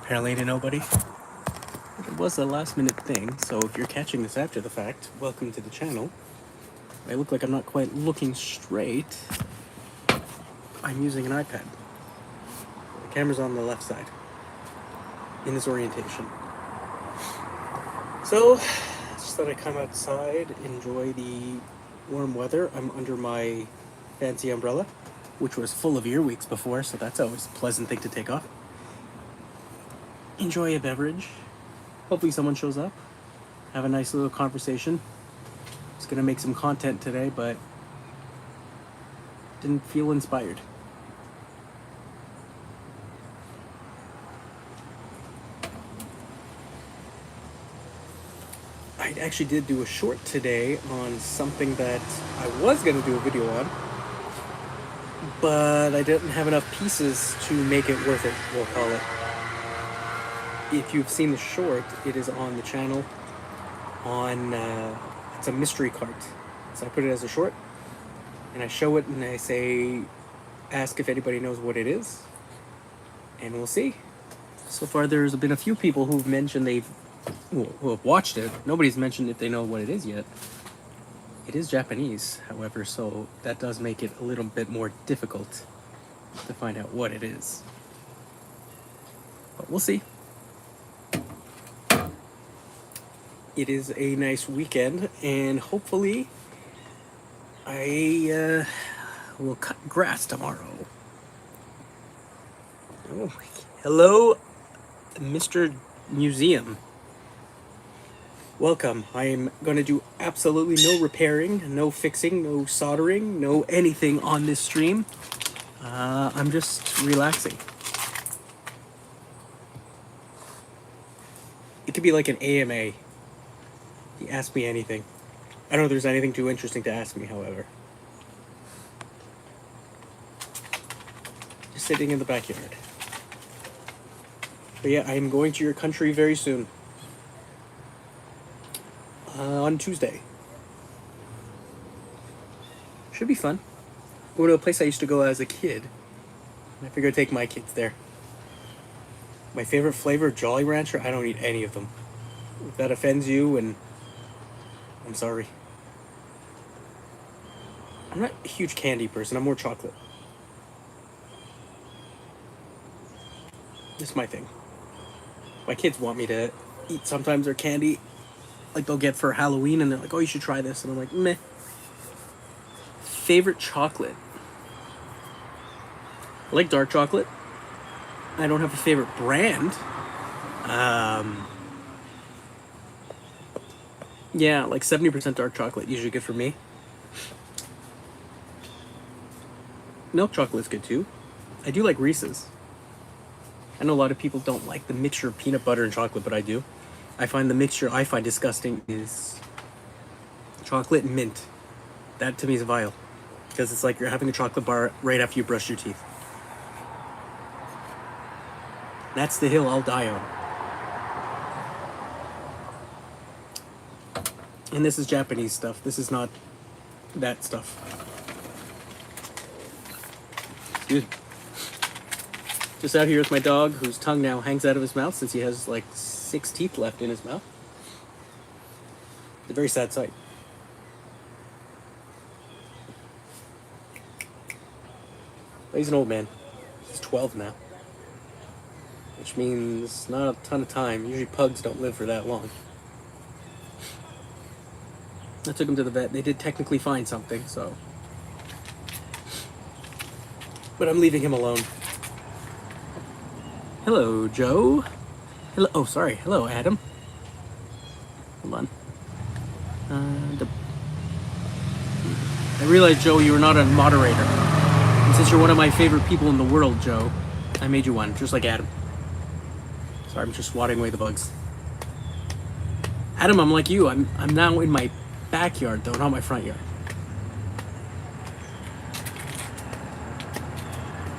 apparently to nobody. It was a last minute thing, so if you're catching this after the fact, welcome to the channel. I look like I'm not quite looking straight. I'm using an iPad. The camera's on the left side in this orientation. So, just thought I'd come outside, enjoy the warm weather. I'm under my fancy umbrella, which was full of earwigs before, so that's always a pleasant thing to take off. Enjoy a beverage. Hopefully someone shows up. Have a nice little conversation. I was gonna make some content today, but didn't feel inspired. I actually did do a short today on something that I was gonna do a video on, but I didn't have enough pieces to make it worth it, we'll call it. If you've seen the short, it is on the channel on, it's a mystery cart. So I put it as a short, and I show it and I say, ask if anybody knows what it is, and we'll see. So far there's been a few people who've mentioned who have watched it. Nobody's mentioned if they know what it is yet. It is Japanese, however, so that does make it a little bit more difficult to find out what it is. But we'll see. It is a nice weekend, and hopefully I will cut grass tomorrow. Oh, hello, Mr. Museum. Welcome. I'm going to do absolutely no repairing, no fixing, no soldering, no anything on this stream. I'm just relaxing. It could be like an AMA. You ask me anything. I don't know if there's anything too interesting to ask me, however. Just sitting in the backyard. But yeah, I'm going to your country very soon. On Tuesday. Should be fun. Going to a place I used to go as a kid. I figured I'd take my kids there. My favorite flavor, Jolly Rancher, I don't eat any of them. If that offends you, and I'm sorry. I'm not a huge candy person, I'm more chocolate. This is my thing. My kids want me to eat sometimes their candy, like they'll get for Halloween, and they're like, oh, you should try this. And I'm like, meh. Favorite chocolate. I like dark chocolate. I don't have a favorite brand. Yeah, like 70% dark chocolate, usually good for me. Milk chocolate's good too. I do like Reese's. I know a lot of people don't like the mixture of peanut butter and chocolate, but I do. I find the mixture I find disgusting is chocolate and mint. That to me is vile, because it's like you're having a chocolate bar right after you brush your teeth. That's the hill I'll die on. And this is Japanese stuff. This is not that stuff. Excuse me. Just out here with my dog, whose tongue now hangs out of his mouth since he has like 6 teeth left in his mouth. It's a very sad sight. But he's an old man. He's 12 now. Which means not a ton of time. Usually pugs don't live for that long. I took him to the vet. They did technically find something, so. But I'm leaving him alone. Hello, Joe. Hello. Oh, sorry. Hello, Adam. Hold on. I realized, Joe, you were not a moderator. And since you're one of my favorite people in the world, Joe, I made you one, just like Adam. Sorry, I'm just swatting away the bugs. Adam, I'm like you. I'm now in my backyard, though, not my front yard.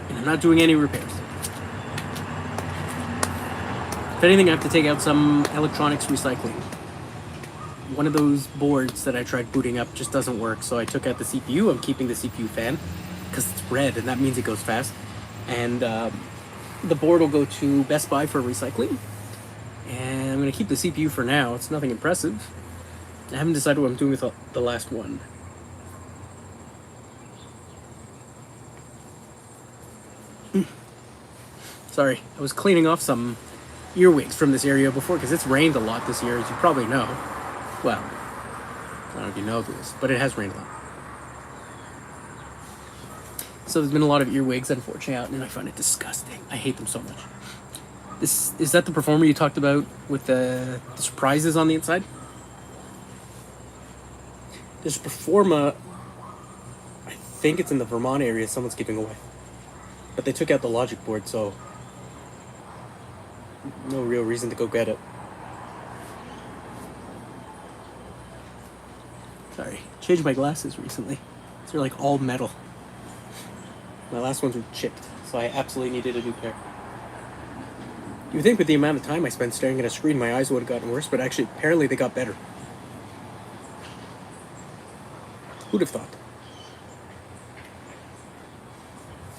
And I'm not doing any repairs. If anything, I have to take out some electronics recycling. One of those boards that I tried booting up just doesn't work, so I took out the CPU. I'm keeping the CPU fan because it's red, and that means it goes fast. And The board will go to Best Buy for recycling. And I'm going to keep the CPU for now. It's nothing impressive. I haven't decided what I'm doing with the last one. Sorry, I was cleaning off some earwigs from this area before because it's rained a lot this year, as you probably know. Well, I don't know if you know this, but it has rained a lot. So there's been a lot of earwigs, unfortunately, out, and I find it disgusting. I hate them so much. Is that the performer you talked about with the surprises on the inside? There's a performer, I think it's in the Vermont area, someone's giving away. But they took out the logic board, so no real reason to go get it. Sorry, changed my glasses recently. They're like all metal. My last ones were chipped, so I absolutely needed a new pair. You would think with the amount of time I spent staring at a screen, my eyes would have gotten worse, but actually, apparently they got better. Who'd have thought?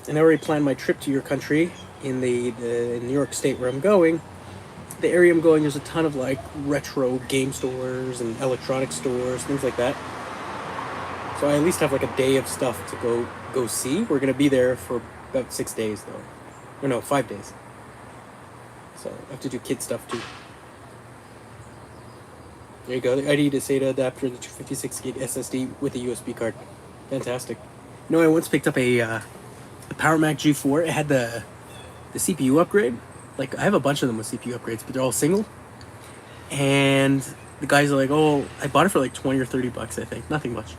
And I already planned my trip to your country in the New York State where I'm going. The area I'm going, there's a ton of like retro game stores and electronic stores, things like that. So I at least have like a day of stuff to go see. We're gonna be there for about 6 days though. Or no, 5 days. So I have to do kid stuff too. There you go, the ID to SATA adapter, the 256 gig SSD with a USB card. Fantastic. You know, I once picked up a Power Mac G4. It had the CPU upgrade. Like, I have a bunch of them with CPU upgrades, but they're all single. And the guys are like, oh, I bought it for like 20 or 30 bucks, I think. Nothing much.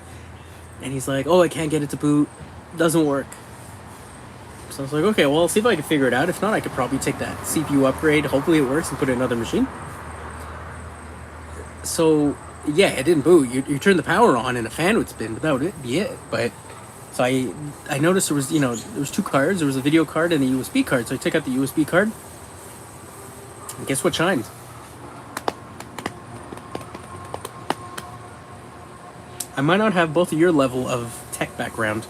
And he's like, oh, I can't get it to boot. Doesn't work. So I was like, okay, well, I'll see if I can figure it out. If not, I could probably take that CPU upgrade. Hopefully it works and put it in another machine. So, yeah, it didn't boot. You turn the power on and a fan would spin, but that would be it. But, so I noticed there was, there was two cards. There was a video card and a USB card. So I took out the USB card. And guess what shined? I might not have both of your level of tech background,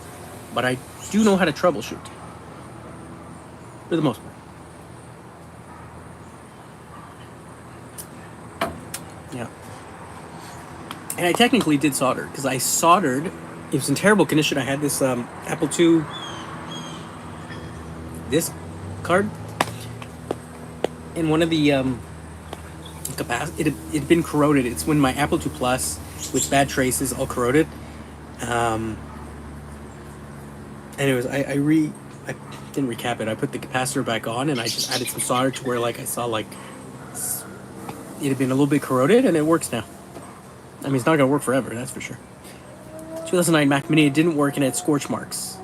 but I do know how to troubleshoot. For the most part. Yeah. And I technically did solder, because I soldered, it was in terrible condition. I had this Apple II, this card, and one of the it had been corroded. It's when my Apple II Plus with bad traces, all corroded. Anyways, I didn't recap it. I put the capacitor back on and I just added some solder to where like I saw like it had been a little bit corroded, and it works now. I mean, it's not gonna work forever, that's for sure. 2009 Mac Mini, it didn't work and it had scorch marks.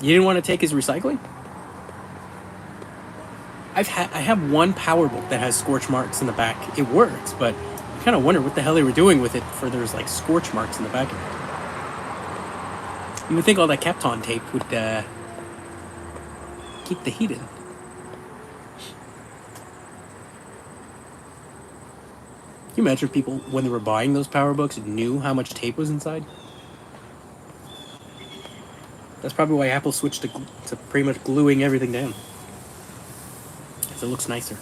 You didn't want to take his recycling? I have one PowerBook that has scorch marks in the back. It works, but I kind of wonder what the hell they were doing with it for there's like scorch marks in the back of it. You would think all that Kapton tape would keep the heat in. Can you imagine if people, when they were buying those PowerBooks, knew how much tape was inside? That's probably why Apple switched to pretty much gluing everything down. Because it looks nicer.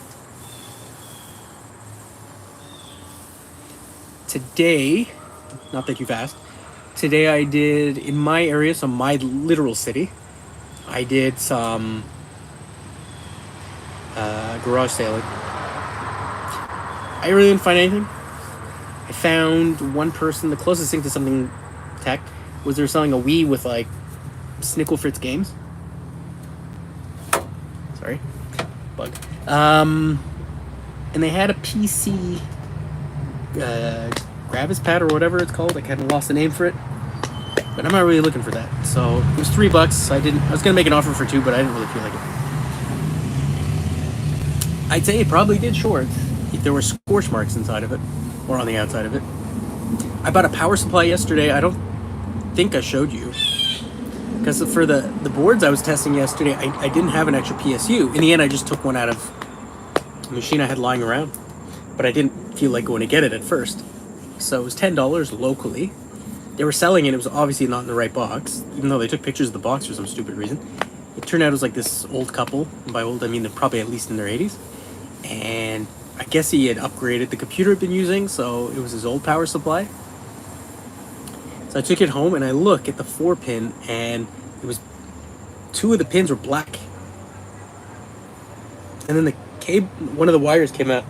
Today, not that you've asked, today I did, in my area, so my literal city, I did some garage sailing. I really didn't find anything. I found one person, the closest thing to something tech was they were selling a Wii with like Snickle Fritz games. Sorry, bug. And they had a PC Gravis pad or whatever it's called. I kind of lost the name for it, but I'm not really looking for that. So it was $3. I was gonna make an offer for $2, but I didn't really feel like it. I'd say it probably did short if there were scorch marks inside of it or on the outside of it. I bought a power supply yesterday. I don't think I showed you, because for the boards I was testing yesterday, I didn't have an extra PSU. In the end, I just took one out of the machine I had lying around, but I didn't feel like going to get it at first. So it was $10 locally. They were selling it. It was obviously not in the right box, even though they took pictures of the box for some stupid reason. It turned out it was like this old couple. And by old, I mean they're probably at least in their 80s. And I guess he had upgraded the computer he'd been using, so it was his old power supply. So I took it home and I look at the 4-pin, and it was 2 of the pins were black. And then the cable, one of the wires came out.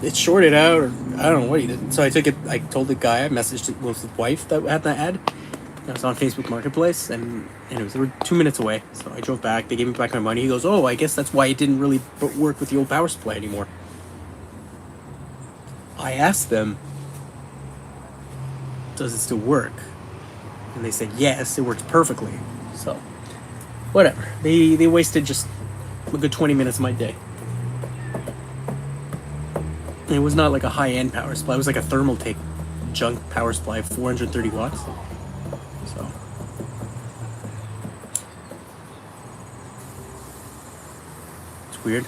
It shorted out, or I don't know what he did. So I took it. I told the guy. I messaged it with his wife that had the ad. I was on Facebook Marketplace, and anyways, they were 2 minutes away. So I drove back. They gave me back my money. He goes, "Oh, I guess that's why it didn't really work with the old power supply anymore." I asked them, "Does it still work?" And they said, "Yes, it works perfectly." So, whatever. They wasted just a good 20 minutes of my day. And it was not like a high-end power supply. It was like a Thermaltake junk power supply, 430 watts. So, it's weird.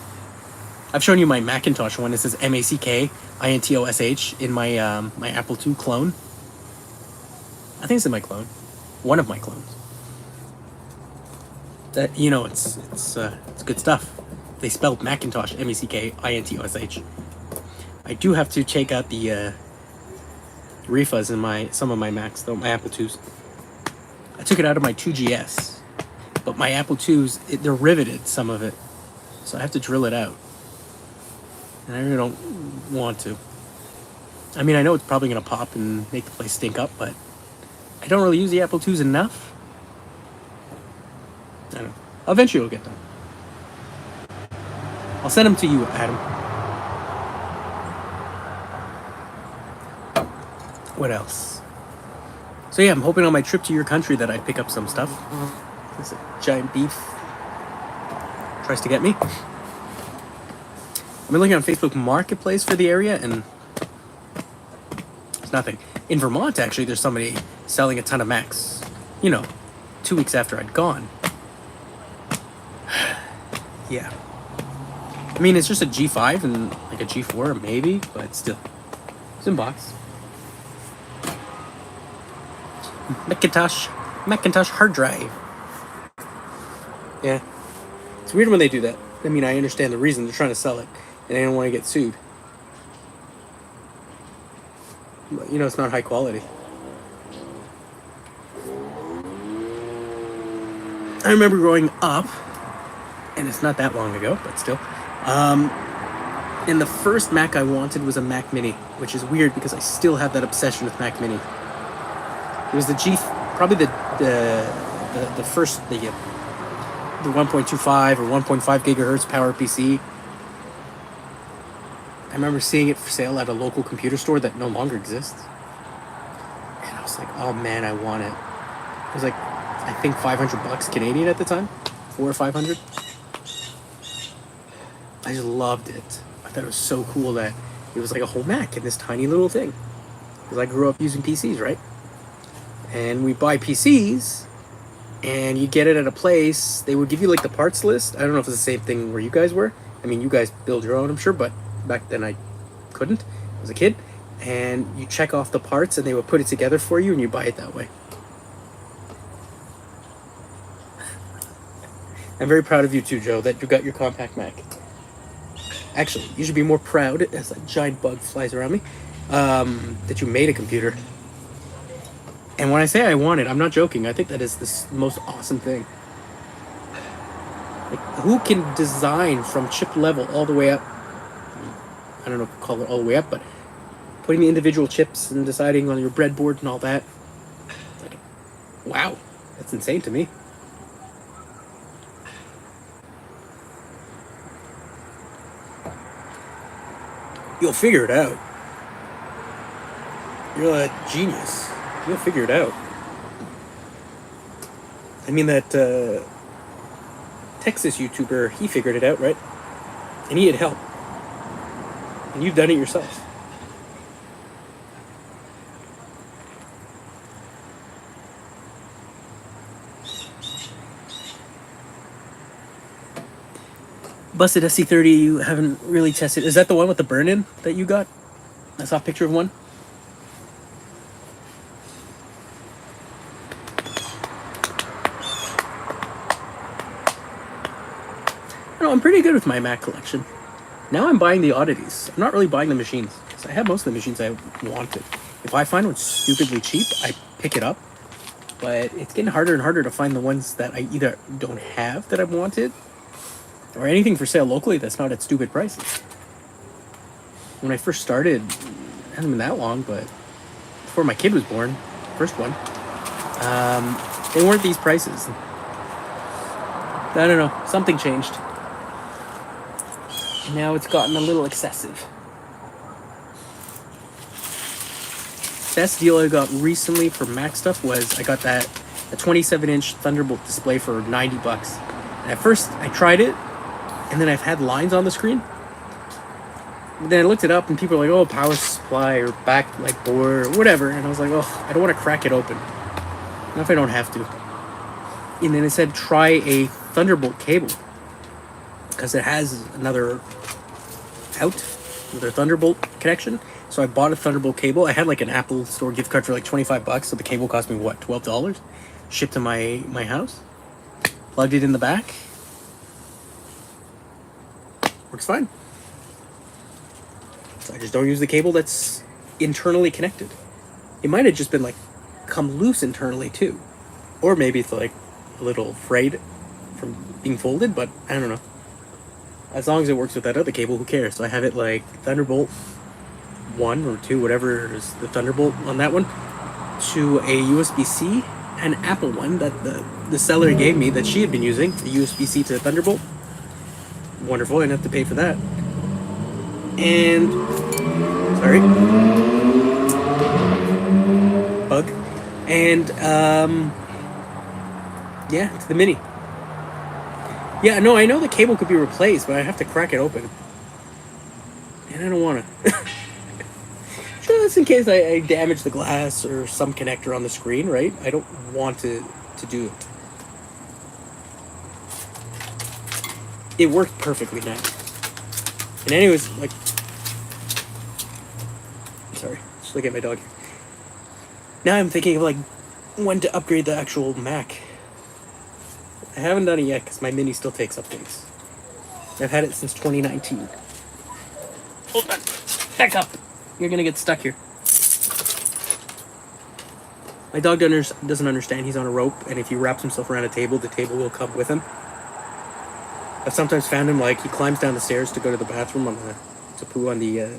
I've shown you my Macintosh one. It says MACKINTOSH in my my Apple II clone. I think it's in my clone. One of my clones. That, you know, it's good stuff. They spelled Macintosh MACKINTOSH. I do have to check out the refuzz in some of my Macs, though, my Apple IIs. I took it out of my 2GS, but my Apple IIs, they're riveted, some of it, so I have to drill it out, and I really don't want to. I mean, I know it's probably going to pop and make the place stink up, but I don't really use the Apple IIs enough. I don't know. Eventually it'll get done. I'll send them to you, Adam. What else? So yeah, I'm hoping on my trip to your country that I pick up some stuff. This giant beef tries to get me. I've been looking on Facebook Marketplace for the area, and there's nothing. In Vermont, actually, there's somebody selling a ton of Macs. You know, 2 weeks after I'd gone. Yeah. I mean, it's just a G5 and like a G4, maybe, but still. It's in box. Macintosh hard drive. Yeah. It's weird when they do that. I mean, I understand the reason. They're trying to sell it, and they don't want to get sued. But, you know, it's not high quality. I remember growing up, and it's not that long ago, but still. And the first Mac I wanted was a Mac Mini, which is weird because I still have that obsession with Mac Mini. It was the probably the first, the 1.25 or 1.5 gigahertz power PC. I remember seeing it for sale at a local computer store that no longer exists. And I was like, oh man, I want it. It was like, I think $500 Canadian at the time, 400 or 500. I just loved it. I thought it was so cool that it was like a whole Mac in this tiny little thing. Because I grew up using PCs, right? And we buy PCs, and you get it at a place. They would give you like the parts list. I don't know if it's the same thing where you guys were. I mean, you guys build your own, I'm sure, but back then I couldn't. I was a kid. And you check off the parts, and they would put it together for you, and you buy it that way. I'm very proud of you too, Joe, that you got your compact Mac. Actually, you should be more proud, as a giant bug flies around me, that you made a computer. And when I say I want it, I'm not joking. I think that is the most awesome thing. Like, who can design from chip level all the way up? I don't know if you call it all the way up, but putting the individual chips and deciding on your breadboard and all that. Like, wow, that's insane to me. You'll figure it out. You're a genius. You'll figure it out. I mean, that Texas YouTuber, he figured it out, right? And he had help. And you've done it yourself. Busted SC30, you haven't really tested. Is that the one with the burn-in that you got? I saw a picture of one. pretty good with my Mac collection. Now I'm buying the oddities. I'm not really buying the machines. So I have most of the machines I wanted. If I find one stupidly cheap, I pick it up. But it's getting harder and harder to find the ones that I either don't have that I've wanted, or anything for sale locally that's not at stupid prices. When I first started, it hasn't been that long, but before my kid was born, first one, they weren't these prices. I don't know, something changed. Now it's gotten a little excessive. Best deal I got recently for Mac stuff was I got a 27-inch Thunderbolt display for $90. And at first I tried it, and then I've had lines on the screen. But then I looked it up, and people were like, "Oh, power supply or backlight board or whatever," and I was like, "Oh, I don't want to crack it open. Not if I don't have to." And then it said try a Thunderbolt cable because it has another Thunderbolt connection. So I bought a Thunderbolt cable. I had like an Apple Store gift card for like $25, so the cable cost me what, $12? Shipped to my house. Plugged it in the back. Works fine. So I just don't use the cable that's internally connected. It might have just been like come loose internally too, or maybe it's like a little frayed from being folded. But I don't know. As long as it works with that other cable, who cares? So I have it like Thunderbolt 1 or 2, whatever is the Thunderbolt on that one, to a USB-C, an Apple one that the seller gave me that she had been using, a USB-C to Thunderbolt. Wonderful, I didn't have to pay for that. And, sorry, bug. And, yeah, to the Mini. Yeah, no, I know the cable could be replaced, but I have to crack it open. And I don't want to. Just in case I damage the glass or some connector on the screen, right? I don't want to do it. It worked perfectly now. And anyways, like... Sorry, just look at my dog here. Now I'm thinking of, like, when to upgrade the actual Mac. I haven't done it yet because my Mini still takes updates. I've had it since 2019. Hold on. Back up. You're gonna get stuck here. My dog doesn't understand he's on a rope, and if he wraps himself around a table, the table will come with him. I've sometimes found him, like, he climbs down the stairs to go to the bathroom to poo on the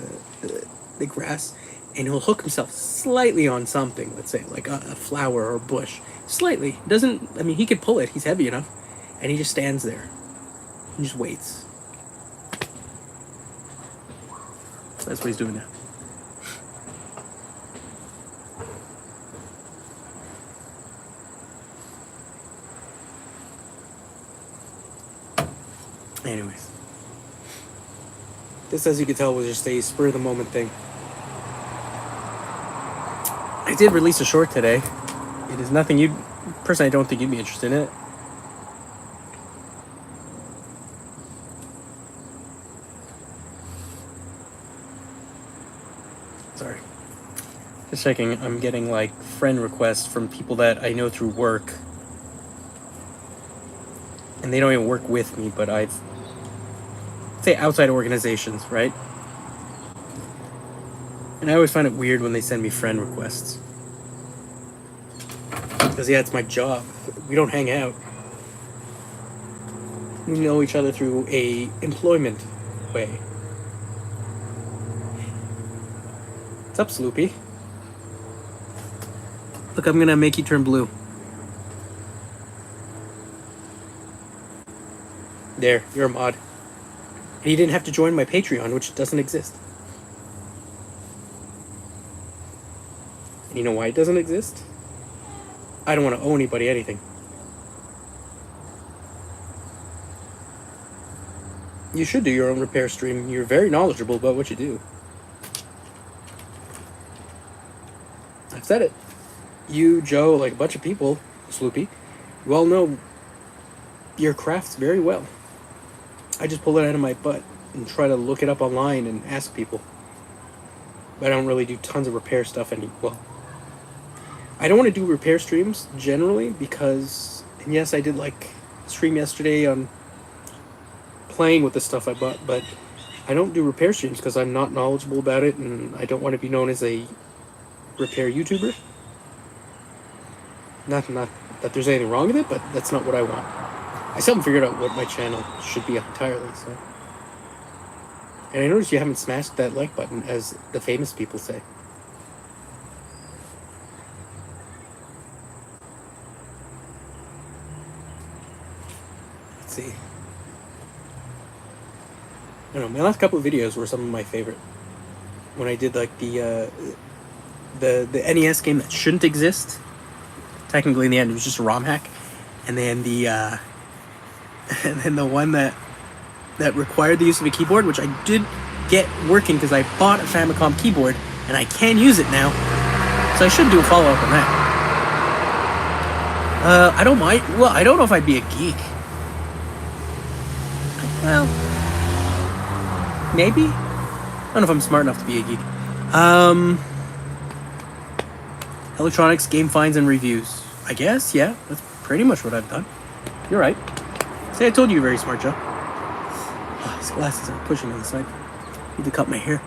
grass, and he'll hook himself slightly on something, let's say, like a flower or a bush. Slightly. He could pull it, he's heavy enough, and he just stands there. He just waits. So that's what he's doing now. Anyways, this, as you can tell, was just a spur of the moment thing. I did release a short today. It is nothing personally, I don't think you'd be interested in it. Sorry. Just checking, I'm getting like friend requests from people that I know through work. And they don't even work with me, but I'd say outside organizations, right? And I always find it weird when they send me friend requests. Because, yeah, it's my job. We don't hang out. We know each other through a employment way. What's up, Sloopy? Look, I'm gonna make you turn blue. There, you're a mod. And you didn't have to join my Patreon, which doesn't exist. And you know why it doesn't exist? I don't want to owe anybody anything. You should do your own repair stream. You're very knowledgeable about what you do. I've said it. You, Joe, like a bunch of people, Sloopy, you all know your crafts very well. I just pull it out of my butt and try to look it up online and ask people. But I don't really do tons of repair stuff well, I don't want to do repair streams generally because, and yes, I did like stream yesterday on playing with the stuff I bought, but I don't do repair streams because I'm not knowledgeable about it, and I don't want to be known as a repair YouTuber. Not that there's anything wrong with it, but that's not what I want. I still haven't figured out what my channel should be entirely, so. And I noticed you haven't smashed that like button, as the famous people say. Let's see. I don't know, my last couple of videos were some of my favorite. When I did like the NES game that shouldn't exist. Technically in the end it was just a ROM hack. And then the one that required the use of a keyboard, which I did get working because I bought a Famicom keyboard and I can use it now. So I should do a follow-up on that. I don't mind. Well, I don't know if I'd be a geek. Well, maybe. I don't know if I'm smart enough to be a geek. Electronics, game finds, and reviews. I guess, yeah. That's pretty much what I've done. You're right. See, I told you you're very smart, Joe. Oh, these glasses are pushing on the side. Need to cut my hair.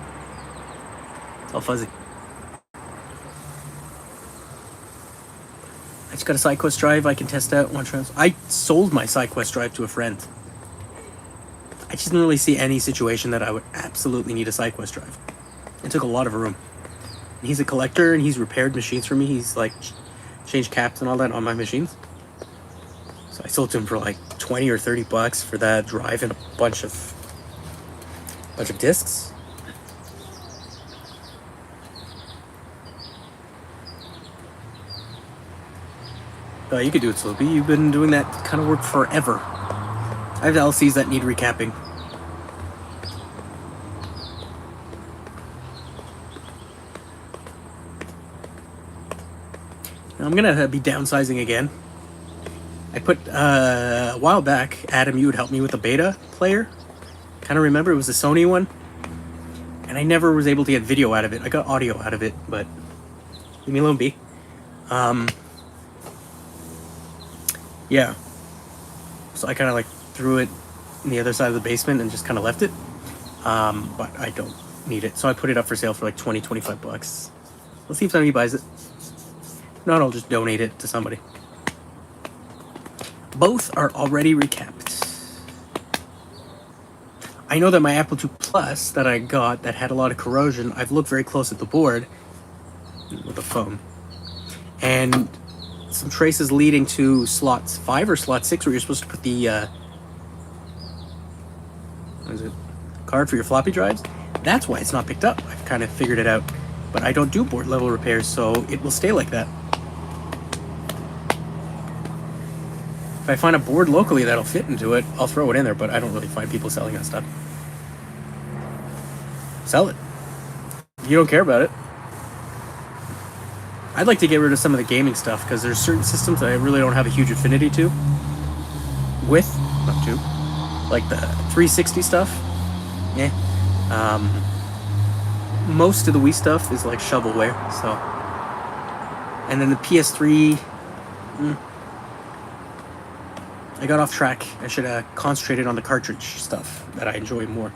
It's all fuzzy. I just got a SideQuest drive I can test out. I sold my SideQuest drive to a friend. I just didn't really see any situation that I would absolutely need a SideQuest drive. It took a lot of room. And he's a collector, and he's repaired machines for me. He's like changed caps and all that on my machines. So I sold to him for like 20 or 30 bucks for that drive and a bunch of discs. You could do it, Sloopy. You've been doing that kind of work forever. I have LCs that need recapping. Now I'm gonna be downsizing again. I put a while back, Adam, you would help me with the beta player. Kind of remember it was the Sony one, and I never was able to get video out of it. I got audio out of it, but leave me alone, B. Yeah. So I kind of like threw it in the other side of the basement and just kind of left it. But I don't need it. So I put it up for sale for like 20-25 bucks. Let's see if somebody buys it. If not, I'll just donate it to somebody. Both are already recapped. I know that my Apple II Plus that I got that had a lot of corrosion, I've looked very close at the board with the phone. And some traces leading to slots 5 or slot 6 where you're supposed to put the what is it, card for your floppy drives. That's why it's not picked up. I've kind of figured it out, but I don't do board level repairs, so it will stay like that. If I find a board locally that'll fit into it, I'll throw it in there, but I don't really find people selling that stuff. Sell it. You don't care about it. I'd like to get rid of some of the gaming stuff because there's certain systems that I really don't have a huge affinity to. Not to. Like the 360 stuff. Yeah. Most of the Wii stuff is like shovelware, so. And then the PS3. I got off track. I should have concentrated on the cartridge stuff that I enjoy more.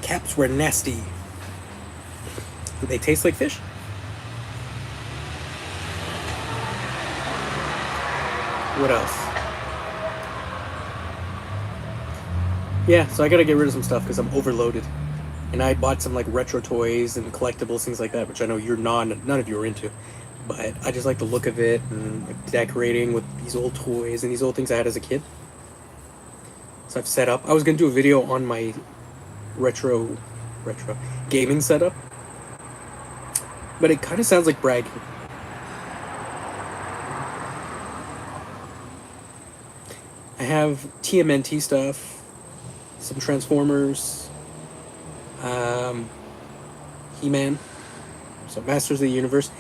Caps were nasty. Do they taste like fish? What else? Yeah, so I gotta get rid of some stuff because I'm overloaded. And I bought some like retro toys and collectibles, things like that, which I know none of you are into. But I just like the look of it and like decorating with these old toys and these old things I had as a kid. So I've set up. I was gonna do a video on my retro gaming setup, but it kind of sounds like bragging. I have TMNT stuff, some Transformers, He-Man, so Masters of the Universe.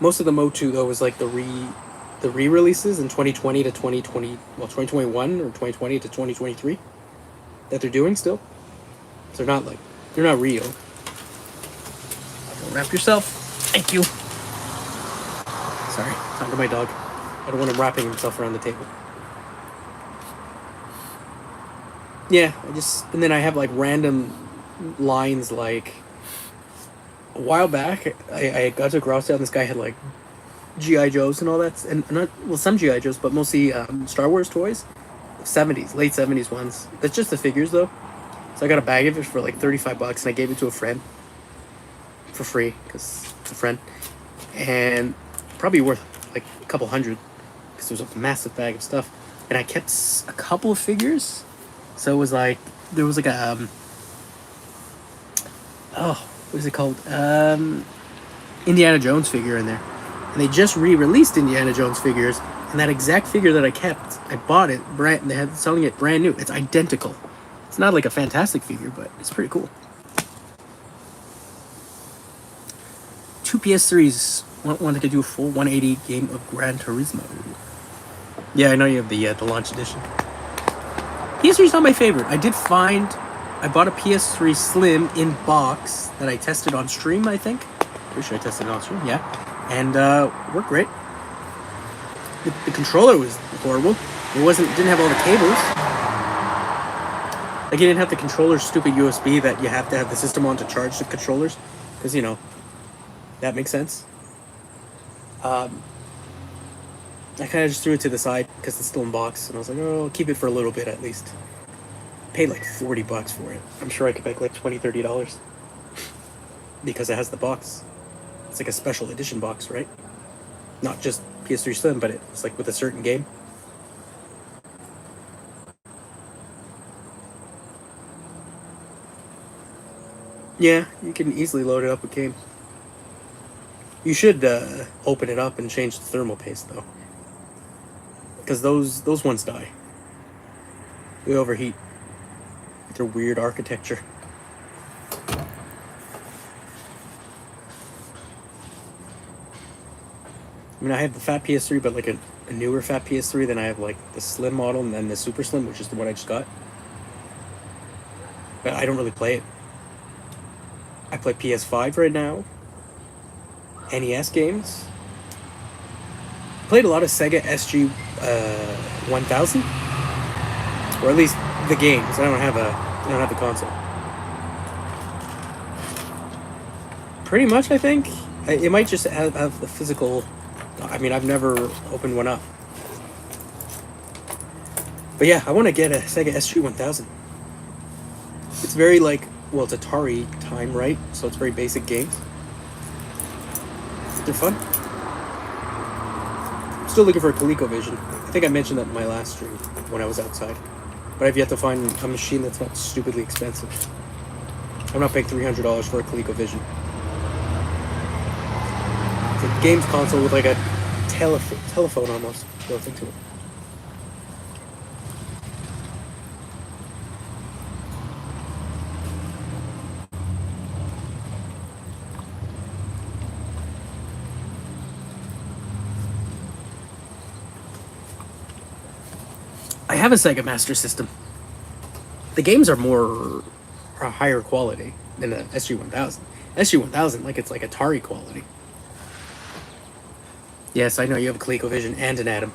Most of the Motu though was like the re-releases in 2020 to 2020, well 2021 or 2020 to 2023 that they're doing still. So they're not real. Wrap yourself. Thank you. Sorry, talking to my dog. I don't want him wrapping himself around the table. Yeah, and then I have like random lines like a while back I got to a garage sale and this guy had like GI Joes and all that, and not well some GI Joes, but mostly Star Wars toys, 70s, late 70s ones. That's just the figures though. So I got a bag of it for like $35, and I gave it to a friend for free because it's a friend, and probably worth like a couple hundred because it was a massive bag of stuff. And I kept a couple of figures, so it was like there was like a what is it called? Indiana Jones figure in there. And they just re-released Indiana Jones figures, and that exact figure that I kept, I bought it and they had selling it brand new. It's identical. It's not like a fantastic figure, but it's pretty cool. 2 PS3s. Wanted to do a full 180 game of Gran Turismo. Yeah, I know you have the launch edition. PS3's not my favorite. I bought a PS3 Slim in box that I tested on stream, I think. Pretty sure I tested it on stream, yeah. And worked great. The controller was horrible. Didn't have all the cables. Like, you didn't have the controller's stupid USB that you have to have the system on to charge the controllers. Because, you know, that makes sense. I kind of just threw it to the side because it's still in box. And I was like, oh, I'll keep it for a little bit at least. Paid like $40 for it. I'm sure I could make like $20, $30. Because it has the box. It's like a special edition box, right? Not just PS3 Slim, but it's like with a certain game. Yeah, you can easily load it up with games. You should open it up and change the thermal paste though, because those ones die. They overheat with their weird architecture. I mean, I have the fat PS3, but like a newer fat PS3. Then I have like the slim model and then the super slim, which is the one I just got. But I don't really play it. I play PS5 right now. NES games. Played a lot of Sega SG 1000, or at least the games. I don't have the console. Pretty much, I think. It might just have the physical. I mean, I've never opened one up. But yeah, I want to get a Sega SG 1000. It's very like, well, it's Atari time, right? So it's very basic games. They're fun. I'm still looking for a ColecoVision. I think I mentioned that in my last stream when I was outside. But I've yet to find a machine that's not stupidly expensive. I'm not paying $300 for a ColecoVision. It's a games console with like a telephone almost built into it. I have a Sega Master System. The games are higher quality than the SG-1000. SG-1000, like it's like Atari quality. Yes, I know you have a ColecoVision and an Atom.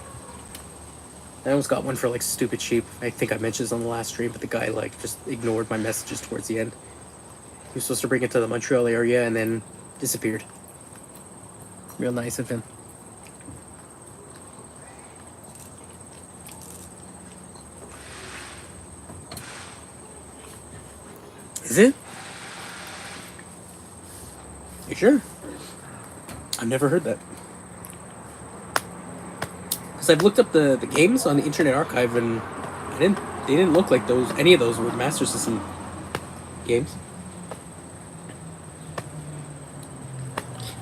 I almost got one for like stupid cheap. I think I mentioned this on the last stream, but the guy like just ignored my messages towards the end. He was supposed to bring it to the Montreal area and then disappeared. Real nice of him. Is it? You sure? I've never heard that. Because I've looked up the games on the Internet Archive and they didn't look like any of those were Master System games.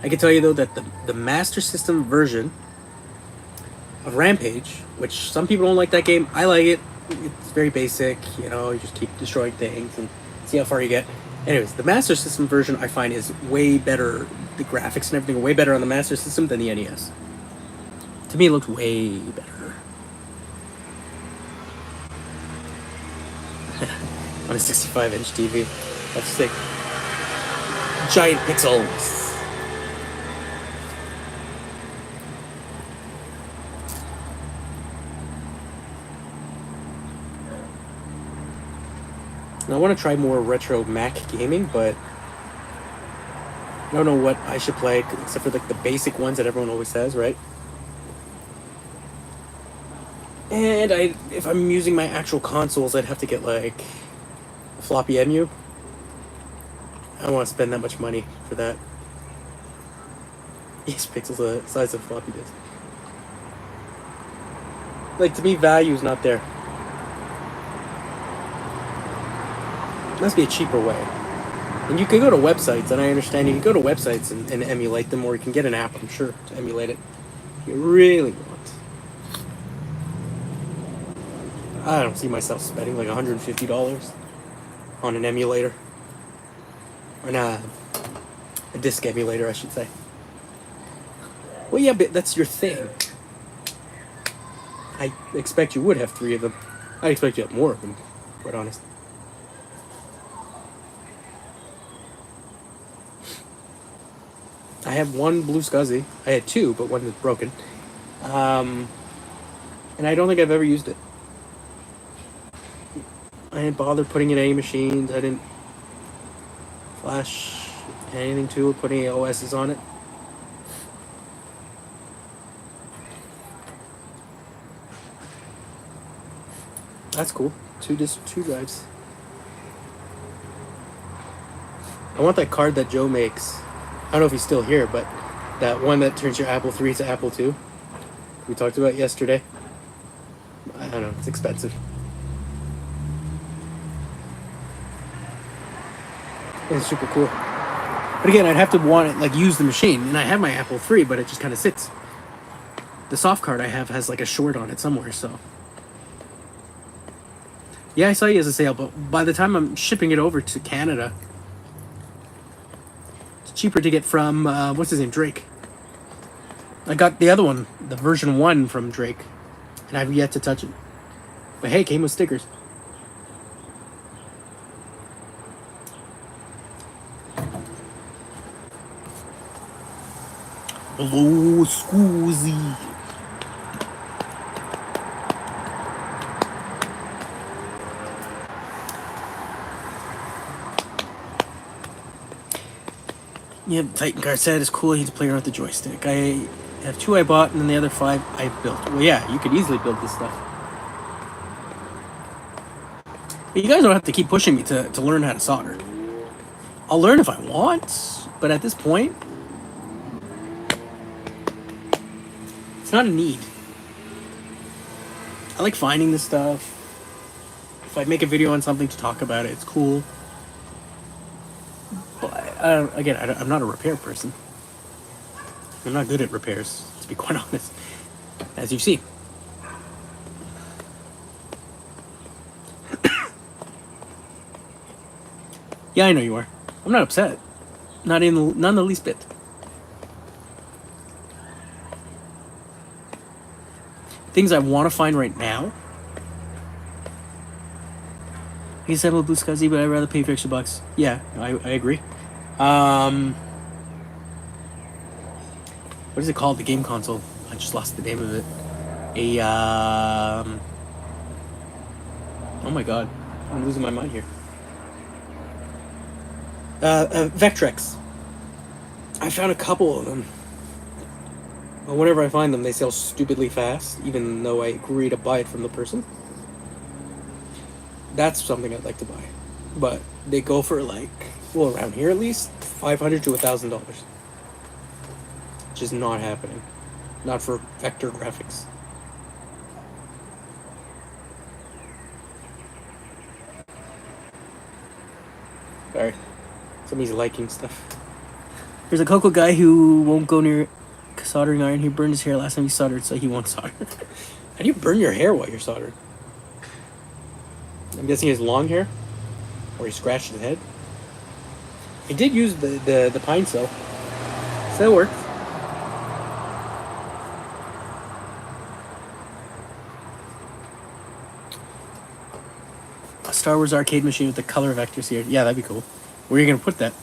I can tell you though that the Master System version of Rampage, which some people don't like that game, I like it. It's very basic, you know, you just keep destroying things and see how far you get. Anyways, the Master System version I find is way better. The graphics and everything are way better on the Master System than the NES. To me, it looked way better. On a 65-inch TV. That's sick. Giant pixels. And I want to try more retro Mac gaming, but I don't know what I should play except for like the basic ones that everyone always says, right? And if I'm using my actual consoles, I'd have to get like a floppy EMU. I don't want to spend that much money for that. Each pixel's the size of floppy disk. Like, to me, value's not there. Must be a cheaper way. And you can go to websites, and I understand you can go to websites and emulate them, or you can get an app, I'm sure, to emulate it. If you really want. I don't see myself spending like $150 on an emulator. Or a disk emulator, I should say. Well, yeah, but that's your thing. I expect you would have 3 of them. I expect you have more of them, quite honest. I have one Blue SCSI. I had 2, but one is broken. And I don't think I've ever used it. I didn't bother putting in any machines. I didn't flash anything to it, put any OSs on it. That's cool. 2 drives. I want that card that Joe makes. I don't know if he's still here, but that one that turns your Apple III to Apple II. We talked about yesterday. I don't know. It's expensive. It's super cool. But again, I'd have to want it, like, use the machine. And I have my Apple III, but it just kind of sits. The soft card I have has like a short on it somewhere, so. Yeah, I saw you as a sale, but by the time I'm shipping it over to Canada, it's cheaper to get from, what's his name, Drake. I got the other one, the version 1 from Drake, and I've yet to touch it. But hey, it came with stickers. Hello, Scoozy. Yeah, the Titan card set is cool. He's playing with the joystick. I have 2 I bought, and then the other 5 I built. Well, yeah, you could easily build this stuff. But you guys don't have to keep pushing me to learn how to solder. I'll learn if I want, but at this point, it's not a need. I like finding this stuff. If I make a video on something to talk about it, it's cool. But again, I'm not a repair person. I'm not good at repairs, to be quite honest, as you've seen. Yeah, I know you are. I'm not upset. Not the least bit. Things I want to find right now. I guess I have a Blue SCSI, but I'd rather pay for extra bucks. Yeah, I agree. What is it called? The game console. I just lost the name of it. Oh my god. I'm losing my mind here. Vectrex. I found a couple of them. But whenever I find them, they sell stupidly fast, even though I agree to buy it from the person. That's something I'd like to buy. But they go for like, well, around here at least, $500 to $1,000. Which is not happening. Not for vector graphics. Sorry. Somebody's liking stuff. There's a Coco guy who won't go near soldering iron. He burned his hair last time he soldered, so he won't solder. How do you burn your hair while you're soldering? I'm guessing he has long hair? Or he scratched his head? I did use the pine saw. So it worked. A Star Wars arcade machine with the color vectors here. Yeah, that'd be cool. Where are you going to put that?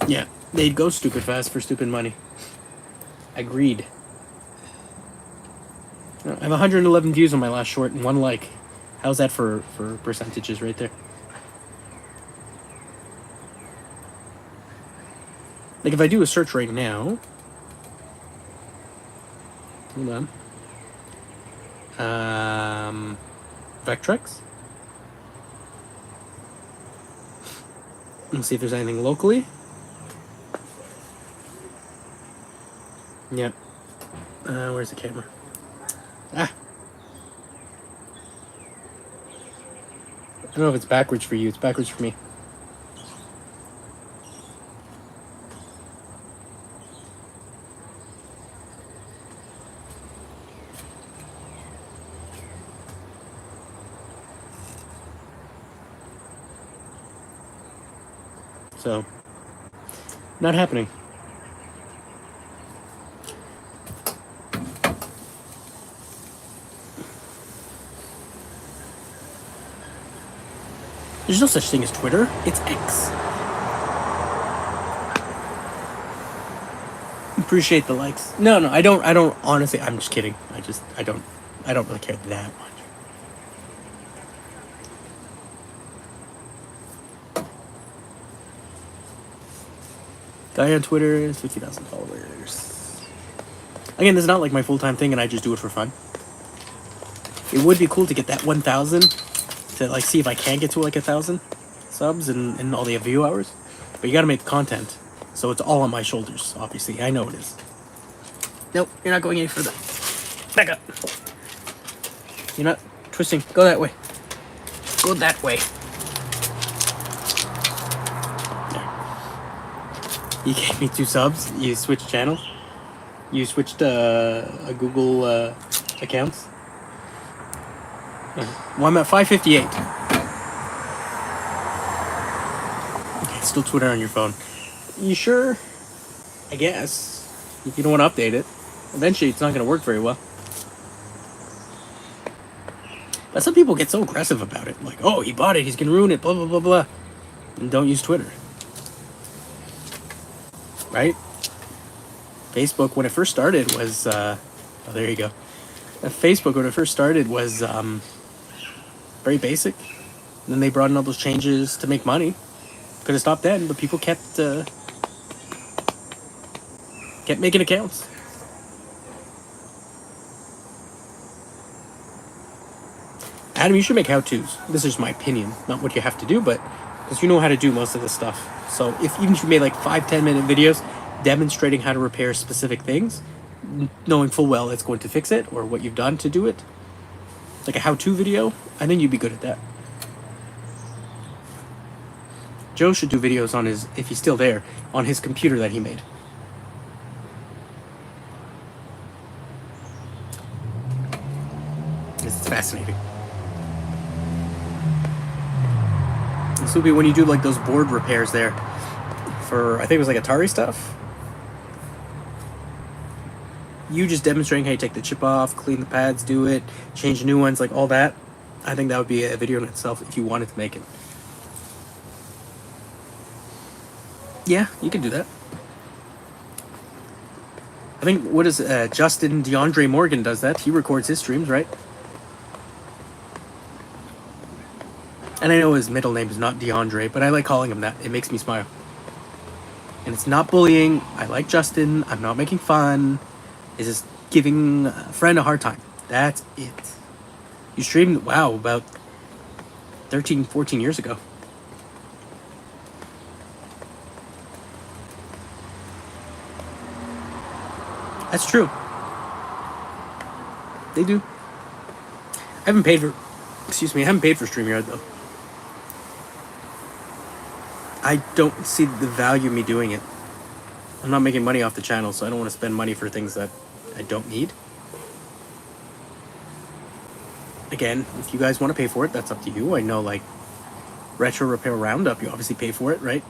Yeah, they'd go stupid fast for stupid money. Agreed. I have 111 views on my last short and 1 like. How's that for percentages right there? Like if I do a search right now, hold on, Vectrex. Let's see if there's anything locally. Yeah. Where's the camera? Ah. I don't know if it's backwards for you. It's backwards for me. So, not happening. There's no such thing as Twitter. It's X. Appreciate the likes. No, I don't honestly, I'm just kidding. I don't really care that much. Guy on Twitter is 50,000 followers. Again, this is not like my full-time thing and I just do it for fun. It would be cool to get that 1,000 to like see if I can get to like 1,000 subs and all the view hours. But you gotta make the content. So it's all on my shoulders, obviously. I know it is. Nope, you're not going any further. Back up. You're not twisting. Go that way. Go that way. You gave me 2 subs. You switched channels. You switched a Google accounts. Well, I'm at 558. Okay, it's still Twitter on your phone. You sure? I guess. If you don't want to update it, eventually it's not going to work very well. But some people get so aggressive about it. Like, oh, he bought it. He's going to ruin it. Blah, blah, blah, blah. And don't use Twitter. Right? Facebook, when it first started, was... oh, there you go. Facebook, when it first started, was very basic. And then they brought in all those changes to make money. Could have stopped then, but people kept making accounts. Adam, you should make how-tos. This is my opinion, not what you have to do, but because you know how to do most of this stuff. So even if you made like 5-10 minute videos demonstrating how to repair specific things, knowing full well it's going to fix it or what you've done to do it, like a how-to video, I think you'd be good at that. Joe should do videos on his, if he's still there, on his computer that he made. It's fascinating. This will be when you do like those board repairs there for, I think it was like Atari stuff. You just demonstrating how you take the chip off, clean the pads, do it, change new ones, like all that. I think that would be a video in itself if you wanted to make it. Yeah, you can do that. I think, what is Justin DeAndre Morgan does that. He records his streams, right? And I know his middle name is not DeAndre, but I like calling him that. It makes me smile. And it's not bullying. I like Justin. I'm not making fun. It's just giving a friend a hard time. That's it. You streamed, wow, about 13, 14 years ago. That's true. They do. I haven't paid for StreamYard though. I don't see the value in me doing it. I'm not making money off the channel, so I don't want to spend money for things that I don't need. Again, if you guys want to pay for it, that's up to you. I know, like, Retro Repair Roundup, you obviously pay for it, right?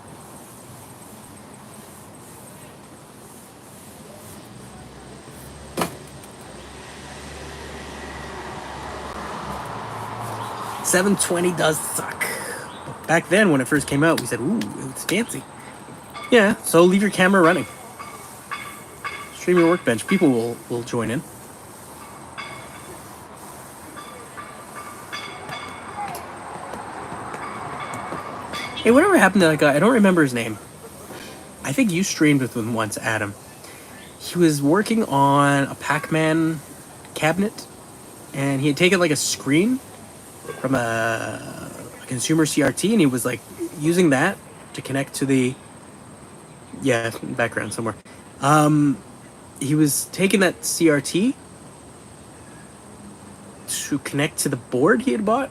$720 does suck. Back then, when it first came out, we said, ooh, it's fancy. Yeah, so leave your camera running. Stream your workbench. People will join in. Hey, whatever happened to that guy? I don't remember his name. I think you streamed with him once, Adam. He was working on a Pac-Man cabinet, and he had taken like a screen from a consumer CRT, and he was like using that to connect to the background somewhere. He was taking that CRT to connect to the board he had bought.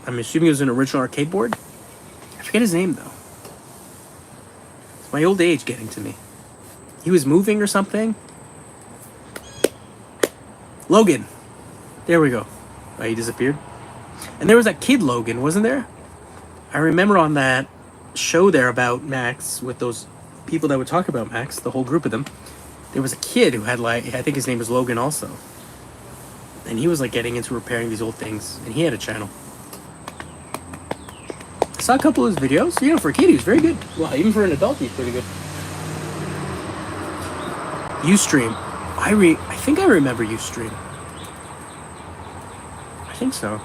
I'm assuming it was an original arcade board. I forget his name though. It's my old age getting to me. He was moving or something. Logan. There we go. Oh, he disappeared. And there was that kid Logan, wasn't there? I remember on that show there about Max, with those people that would talk about Max, the whole group of them, there was a kid who had like, I think his name was Logan also. And he was like getting into repairing these old things, and he had a channel. I saw a couple of his videos. You know, for a kid, he was very good. Well, even for an adult, he's pretty good. Ustream. I think I remember Ustream. I think so.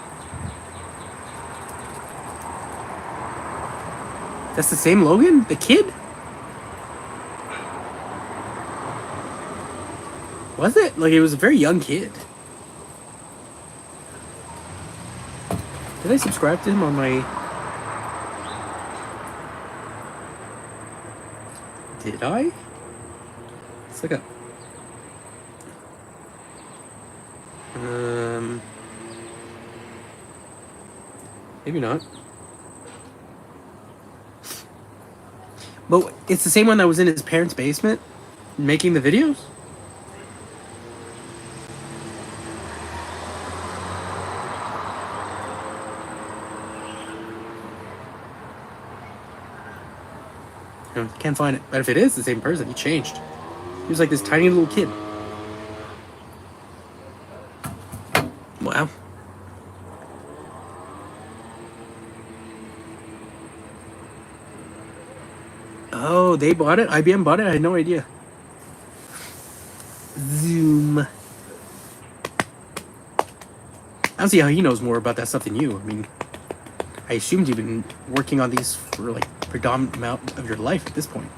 That's the same Logan? The kid? Was it? Like, it was a very young kid. Did I subscribe to him on my... Did I? Let's look up. Maybe not. But it's the same one that was in his parents' basement making the videos? Can't find it. But if it is the same person, he changed. He was like this tiny little kid. Wow. Oh, they bought it? IBM bought it? I had no idea. Zoom. I don't see how he knows more about that stuff than you. I mean, I assumed you've been working on these for like predominant amount of your life at this point.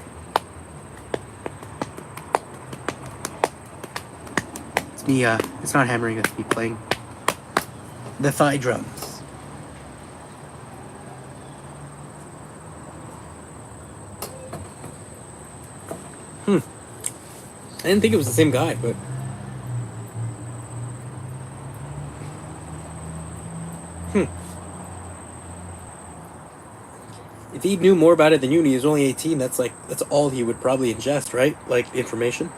It's me, it's not hammering, it's me playing the thigh drums. I didn't think it was the same guy, but... If he knew more about it than you and he was only 18, that's all he would probably ingest, right? Like, information.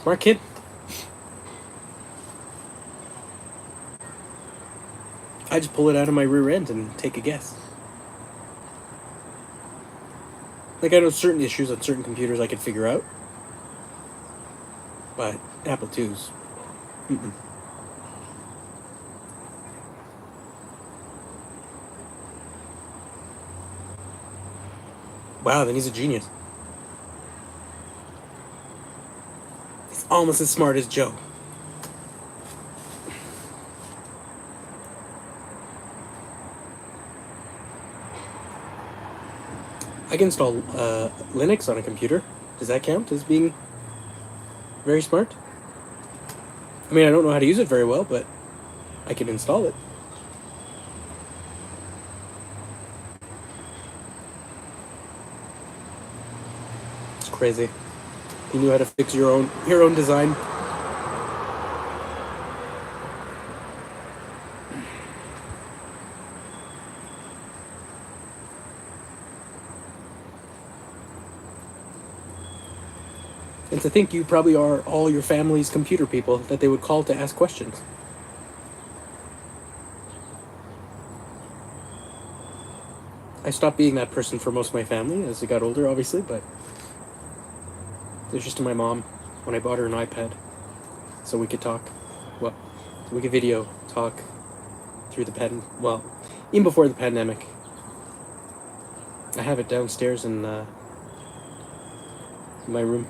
Smart kid. I just pull it out of my rear end and take a guess. Like, I know certain issues on certain computers I could figure out. But Apple IIs. Wow, then he's a genius. He's almost as smart as Joe. I can install Linux on a computer. Does that count as being very smart? I mean, I don't know how to use it very well, but I can install it. It's crazy. You knew how to fix your own design. And to think you probably are all your family's computer people that they would call to ask questions. I stopped being that person for most of my family as I got older, obviously, but it was just to my mom when I bought her an iPad so we could talk. Well, so we could video talk through the well, even before the pandemic. I have it downstairs in my room.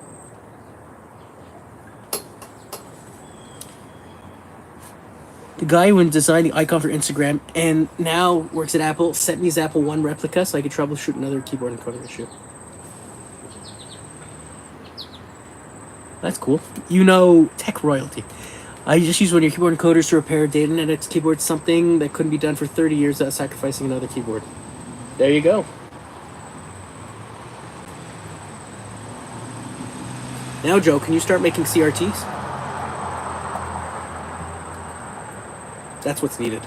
The guy who designed the icon for Instagram and now works at Apple sent me his Apple One replica so I could troubleshoot another keyboard encoder issue. That's cool. You know, tech royalty. I just use one of your keyboard encoders to repair DataNetX keyboard, something that couldn't be done for 30 years without sacrificing another keyboard. There you go. Now, Joe, can you start making CRTs? That's what's needed.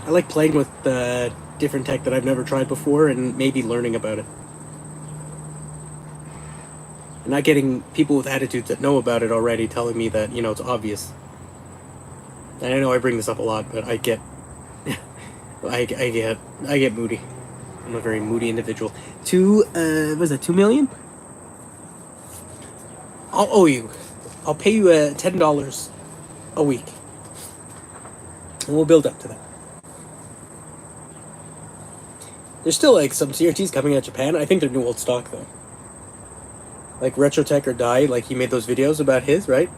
I like playing with different tech that I've never tried before and maybe learning about it. And not getting people with attitudes that know about it already telling me that, it's obvious. And I know I bring this up a lot, but I get I get moody. I'm a very moody individual. Was that 2 million? I'll owe you. I'll pay you $10 a week. And we'll build up to that. There's still like some CRTs coming out of Japan. I think they're new old stock though. Like RetroTech or Die, like he made those videos about his, right?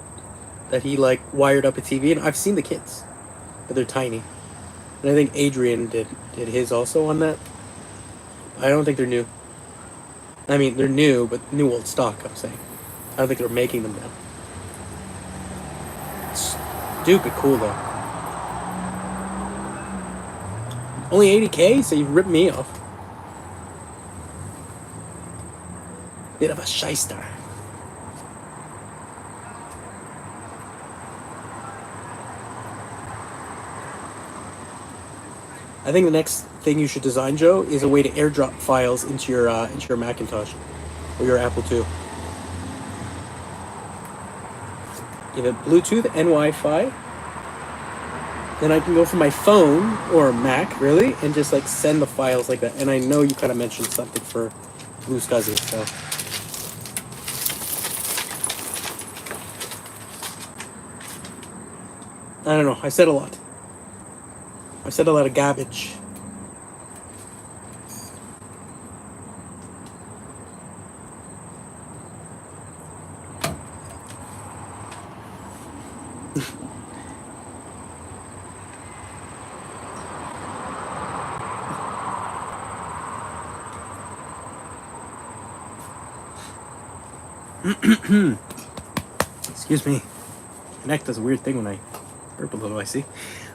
That he like wired up a TV, and I've seen the kits, but they're tiny. And I think Adrian did his also on that. I don't think they're new. I mean, they're new, but new old stock, I'm saying. I don't think they're making them now. Stupid cool though. Only 80K, so you ripped me off. Bit of a shyster. I think the next thing you should design, Joe, is a way to airdrop files into your Macintosh or your Apple II. Either Bluetooth and Wi-Fi. Then I can go from my phone or Mac, really, and just like send the files like that. And I know you kind of mentioned something for Blue Scuzzy, so. I don't know. I said a lot. I said a lot of garbage. Excuse me. Neck does a weird thing when I burp a little, I see.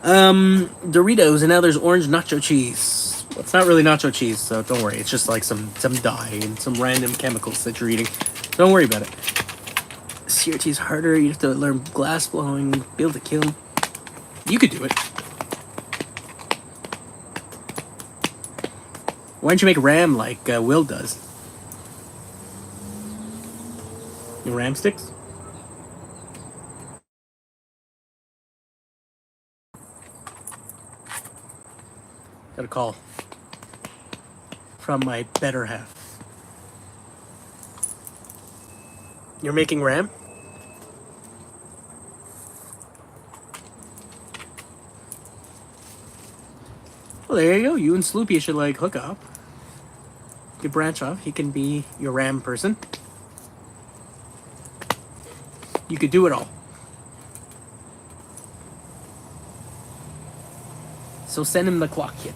Doritos, and now there's orange nacho cheese. Well, it's not really nacho cheese, so don't worry. It's just like some dye and some random chemicals that you're eating. Don't worry about it. CRT is harder. You have to learn glass blowing, be able to kill them. You could do it. Why don't you make RAM like Will does? The RAM sticks? Got a call from my better half. You're making RAM? Well, there you go. You and Sloopy should like hook up. You could branch off. He can be your RAM person. You could do it all. So send him the clock kit.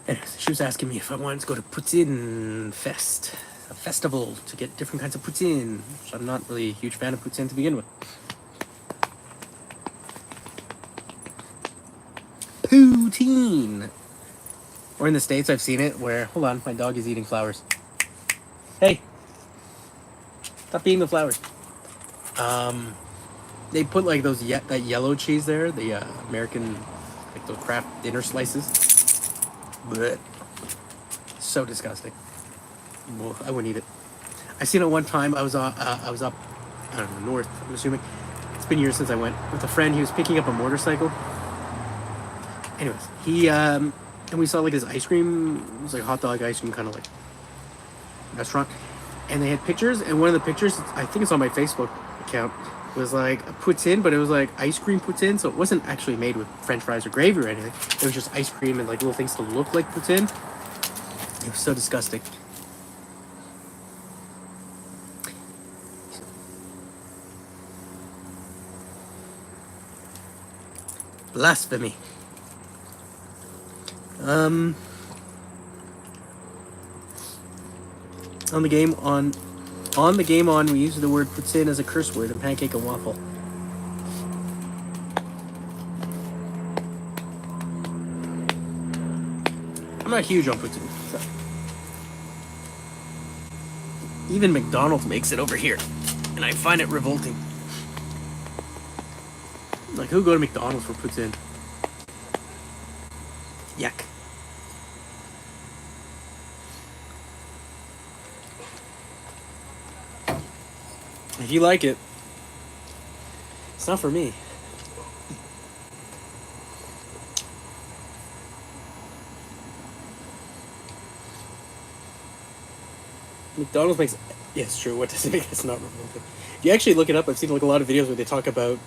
Anyways, she was asking me if I wanted to go to Poutine Fest, a festival to get different kinds of poutine, which I'm not really a huge fan of poutine to begin with. Poutine! Or in the States, I've seen it where, hold on, my dog is eating flowers. Hey! Stop eating the flowers. They put like that yellow cheese there, the American, like those Kraft dinner slices. Blech. So disgusting. Well, I wouldn't eat it. I seen it one time. I was up, I don't know, north. I'm assuming. It's been years since I went with a friend. He was picking up a motorcycle. Anyways, and we saw like this ice cream. It was like hot dog ice cream kind of like restaurant. and they had pictures, and one of the pictures, I think it's on my Facebook account, was like poutine, but it was like ice cream poutine, so it wasn't actually made with French fries or gravy or anything. It was just ice cream and like little things to look like poutine. It was so disgusting. Blasphemy. On the game on, we use the word poutine as a curse word in Pancake and Waffle. I'm not huge on poutine. So. Even McDonald's makes it over here, and I find it revolting. Like, who go to McDonald's for poutine? Yuck. If you like it, it's not for me. McDonald's makes... Yeah, it's true. What does it make? It's not revolting. If you actually look it up, I've seen like a lot of videos where they talk about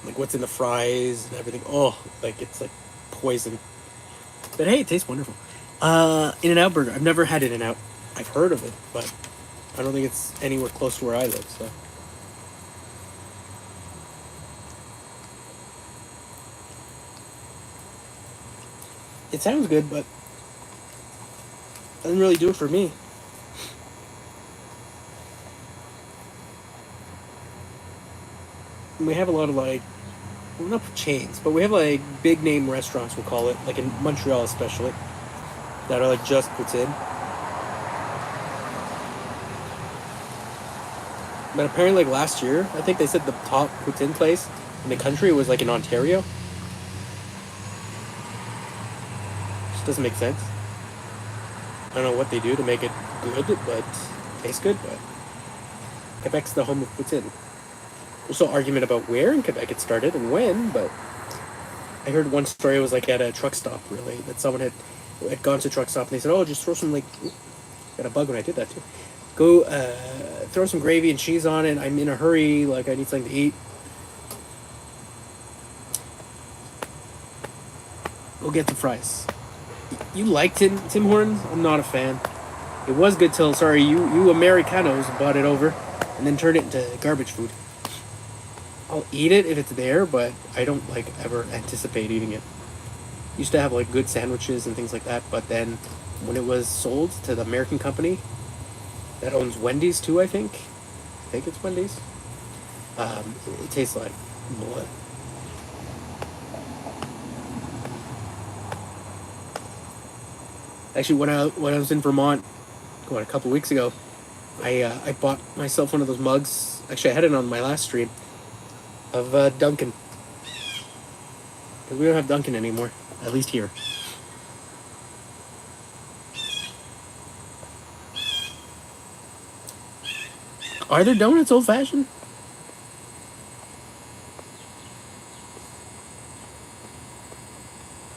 like what's in the fries and everything. Oh, like it's like poison. But hey, it tastes wonderful. In-N-Out Burger. I've never had In-N-Out. I've heard of it, but I don't think it's anywhere close to where I live, so... It sounds good, but doesn't really do it for me. And we have a lot of like, well, not chains, but we have like big name restaurants, we'll call it, like in Montreal especially, that are like just poutine. But apparently, like last year, I think they said the top poutine place in the country was like in Ontario. Just doesn't make sense. I don't know what they do to make it good, but tastes good. But Quebec's the home of poutine. There's still argument about where in Quebec it started and when, but I heard one story was like at a truck stop, really, that someone had gone to a truck stop and they said, "Oh, just throw some like..." Got a bug when I did that too. Go throw some gravy and cheese on it. I'm in a hurry, like I need something to eat. Go get the fries. You like Tim Hortons? I'm not a fan. It was good till, sorry, you Americanos bought it over and then turned it into garbage food. I'll eat it if it's there, but I don't like ever anticipate eating it. Used to have like good sandwiches and things like that, but then when it was sold to the American company that owns Wendy's too, I think it's Wendy's, it tastes like blood. Actually, when I was in Vermont, a couple weeks ago, I bought myself one of those mugs. Actually, I had it on my last stream of Dunkin'. Because we don't have Dunkin' anymore, at least here. Are there donuts old-fashioned?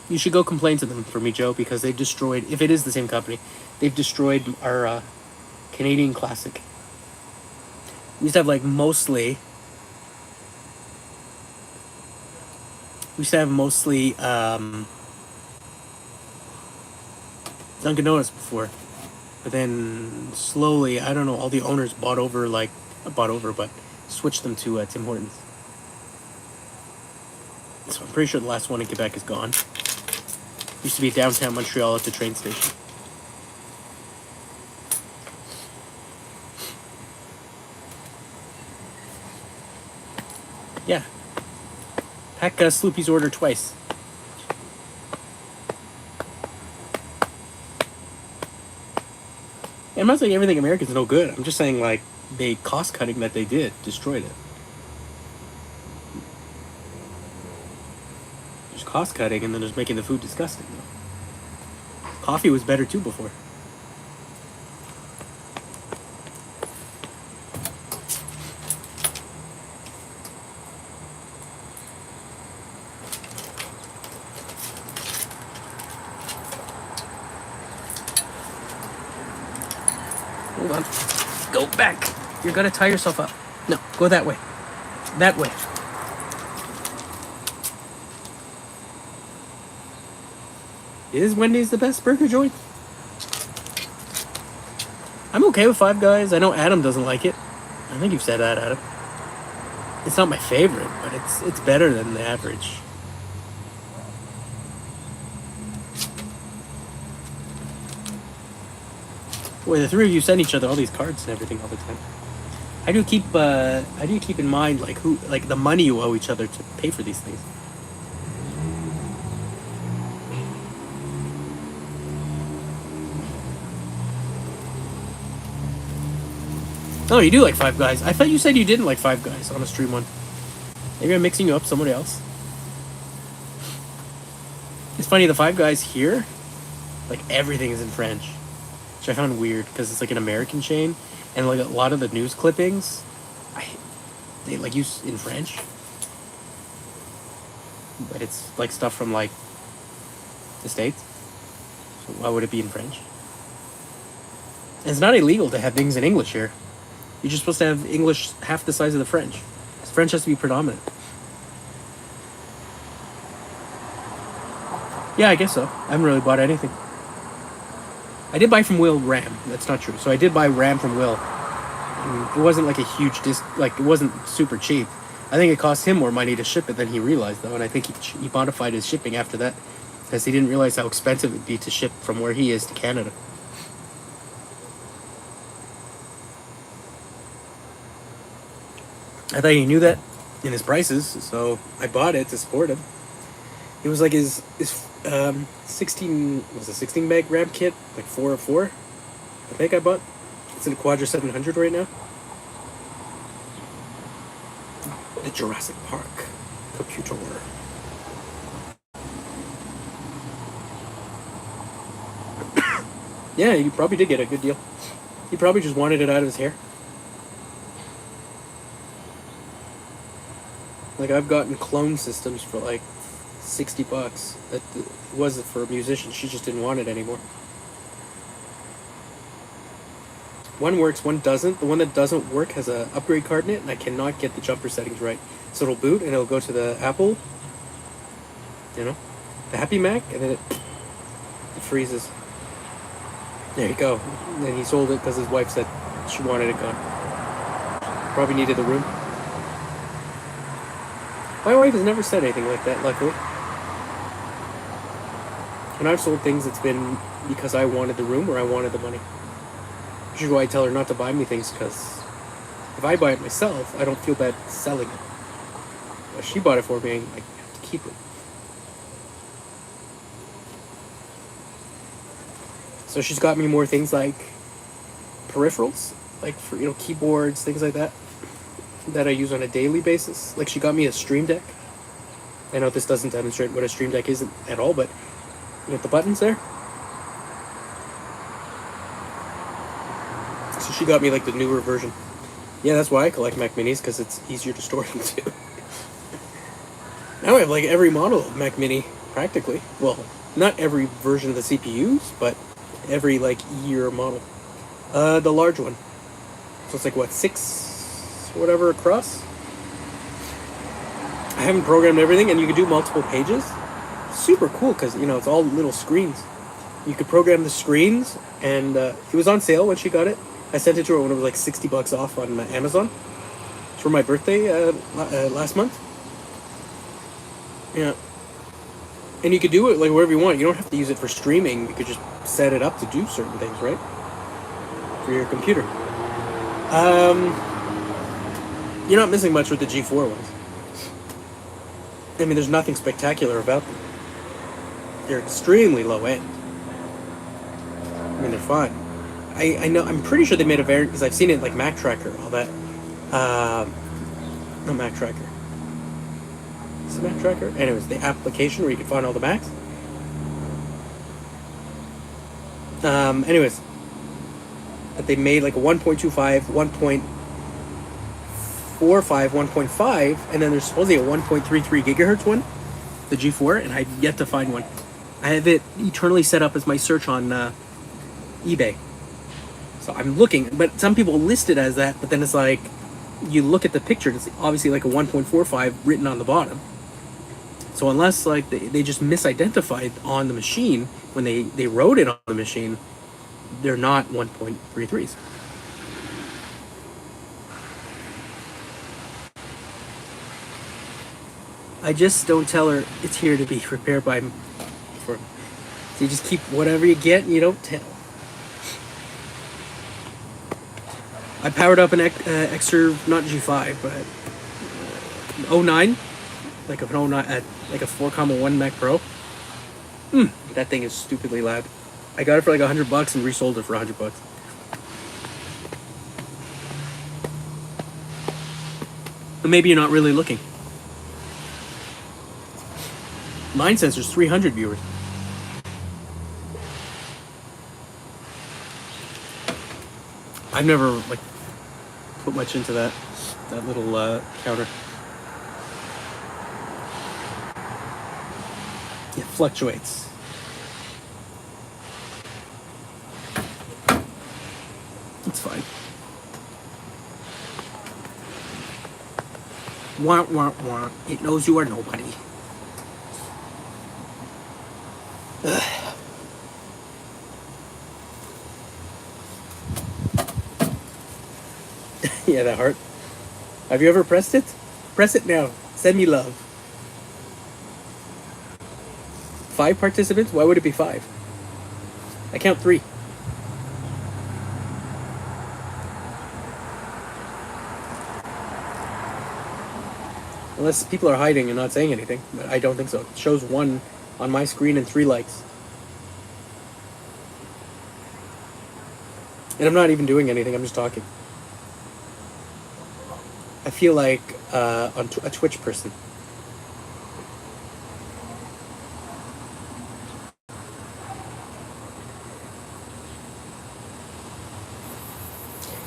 You should go complain to them for me, Joe, because they've destroyed, if it is the same company, they've destroyed our Canadian classic. We used to have like mostly Dunkin' Donuts before. But then slowly, I don't know, all the owners but switched them to Tim Hortons. So I'm pretty sure the last one in Quebec is gone. Used to be downtown Montreal at the train station. Yeah. Pack Sloopy's order twice. I'm not saying everything American's no good. I'm just saying, like, the cost cutting that they did destroyed it. There's cost cutting, and then there's making the food disgusting. Coffee was better too before. Hold on. Go back. You're gonna tie yourself up. No, go that way. That way. Is Wendy's the best burger joint? I'm okay with Five Guys. I know Adam doesn't like it. I think you've said that, Adam. It's not my favorite, but it's better than the average. Boy, the three of you send each other all these cards and everything all the time. How do you keep in mind like the money you owe each other to pay for these things? Oh, you do like Five Guys. I thought you said you didn't like Five Guys on a stream one. Maybe I'm mixing you up with somebody else. It's funny, the Five Guys here, like everything is in French, which I found weird because it's like an American chain, and like a lot of the news clippings, they like use in French, but it's like stuff from like the States. So why would it be in French? And it's not illegal to have things in English here. You're just supposed to have English half the size of the French. French has to be predominant. Yeah, I guess so. I haven't really bought anything. I did buy from Will RAM. That's not true. So I did buy RAM from Will. It wasn't like a huge like it wasn't super cheap. I think it cost him more money to ship it than he realized though, and I think he modified his shipping after that because he didn't realize how expensive it'd be to ship from where he is to Canada. I thought he knew that in his prices, so I bought it to support him. It was like his 16 bag RAM kit, like 4 of 4. I think I bought. It's in a Quadra 700 right now. The Jurassic Park computer. Yeah, you probably did get a good deal. He probably just wanted it out of his hair. Like, I've gotten clone systems for like $60. That was for a musician. She just didn't want it anymore. One works, one doesn't. The one that doesn't work has a upgrade card in it, and I cannot get the jumper settings right. So it'll boot, and it'll go to the Apple, the Happy Mac, and then it freezes. There you go. And then he sold it because his wife said she wanted it gone. Probably needed the room. My wife has never said anything like that, luckily. When I've sold things, it's been because I wanted the room or I wanted the money. Which is why I tell her not to buy me things, because if I buy it myself, I don't feel bad selling it. If she bought it for me, I have to keep it. So she's got me more things like peripherals, like for keyboards, things like that I use on a daily basis. Like she got me a Stream Deck. I know this doesn't demonstrate what a Stream Deck is at all, but the buttons there. So she got me like the newer version. Yeah, that's why I collect Mac Minis, because it's easier to store them too. Now I have like every model of Mac Mini, practically. Well, not every version of the CPUs, but every like year model. The large one. So it's like what, 6 whatever across? I haven't programmed everything, and you can do multiple pages. Super cool, because it's all little screens. You could program the screens, and it was on sale when she got it. I sent it to her when it was like $60 off on Amazon. It's for my birthday last month. Yeah. And you could do it like wherever you want. You don't have to use it for streaming. You could just set it up to do certain things, right? For your computer. You're not missing much with the G4 ones. I mean, there's nothing spectacular about them. They're extremely low end. I mean, they're fine. I know, I'm pretty sure they made a variant, because I've seen it like Mac Tracker, all that. No, Mac Tracker. Is it Mac Tracker? Anyways, the application where you can find all the Macs. Anyways, that they made like a 1.25, 1.45, 1.5, and then there's supposedly a 1.33 gigahertz one, the G4, and I've yet to find one. I have it eternally set up as my search on eBay. So I'm looking, but some people list it as that, but then it's like, you look at the picture, it's obviously like a 1.45 written on the bottom. So unless like they just misidentified on the machine when they wrote it on the machine, they're not 1.33s. I just don't tell her it's here to be repaired by. So you just keep whatever you get and you don't tell. I powered up an Xer, not G5, but 09, like an 09, like a 4.1 Mac Pro. That thing is stupidly loud. I got it for like $100 and resold it for $100. But maybe you're not really looking. Mine says there's 300 viewers. I've never like put much into that little counter. It fluctuates. It's fine. Wah, wah, wah. It knows you are nobody. Yeah, that heart. Have you ever pressed it? Press it now. Send me love. 5 participants? Why would it be 5? I count 3. Unless people are hiding and not saying anything, but I don't think so. It shows 1 on my screen and 3 likes. And I'm not even doing anything, I'm just talking. I feel like a Twitch person.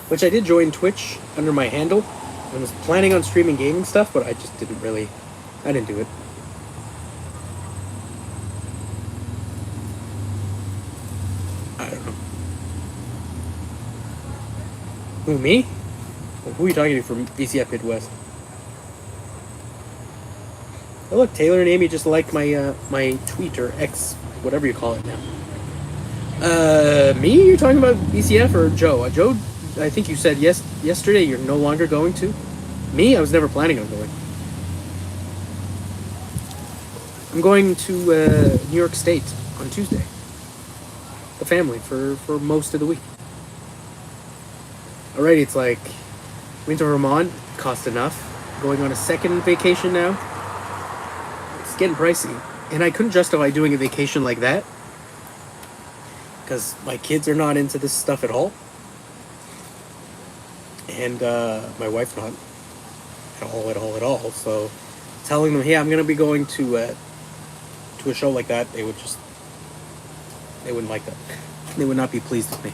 Which I did join Twitch under my handle. I was planning on streaming gaming stuff, but I just didn't really... I didn't do it. I don't know. Who, me? Well, who are you talking to from BCF Midwest? Oh look, Taylor and Amy just liked my my tweet, or X, whatever you call it now. Me? You're talking about BCF or Joe? Joe, I think you said yesterday you're no longer going to. Me? I was never planning on going. I'm going to New York State on Tuesday. The family for most of the week. Alrighty, it's like winter Vermont cost enough. Going on a second vacation now. It's getting pricey, and I couldn't justify doing a vacation like that because my kids are not into this stuff at all, and my wife's not at all. So telling them, hey, I'm gonna be going to a show like that, they wouldn't like that. They would not be pleased with me.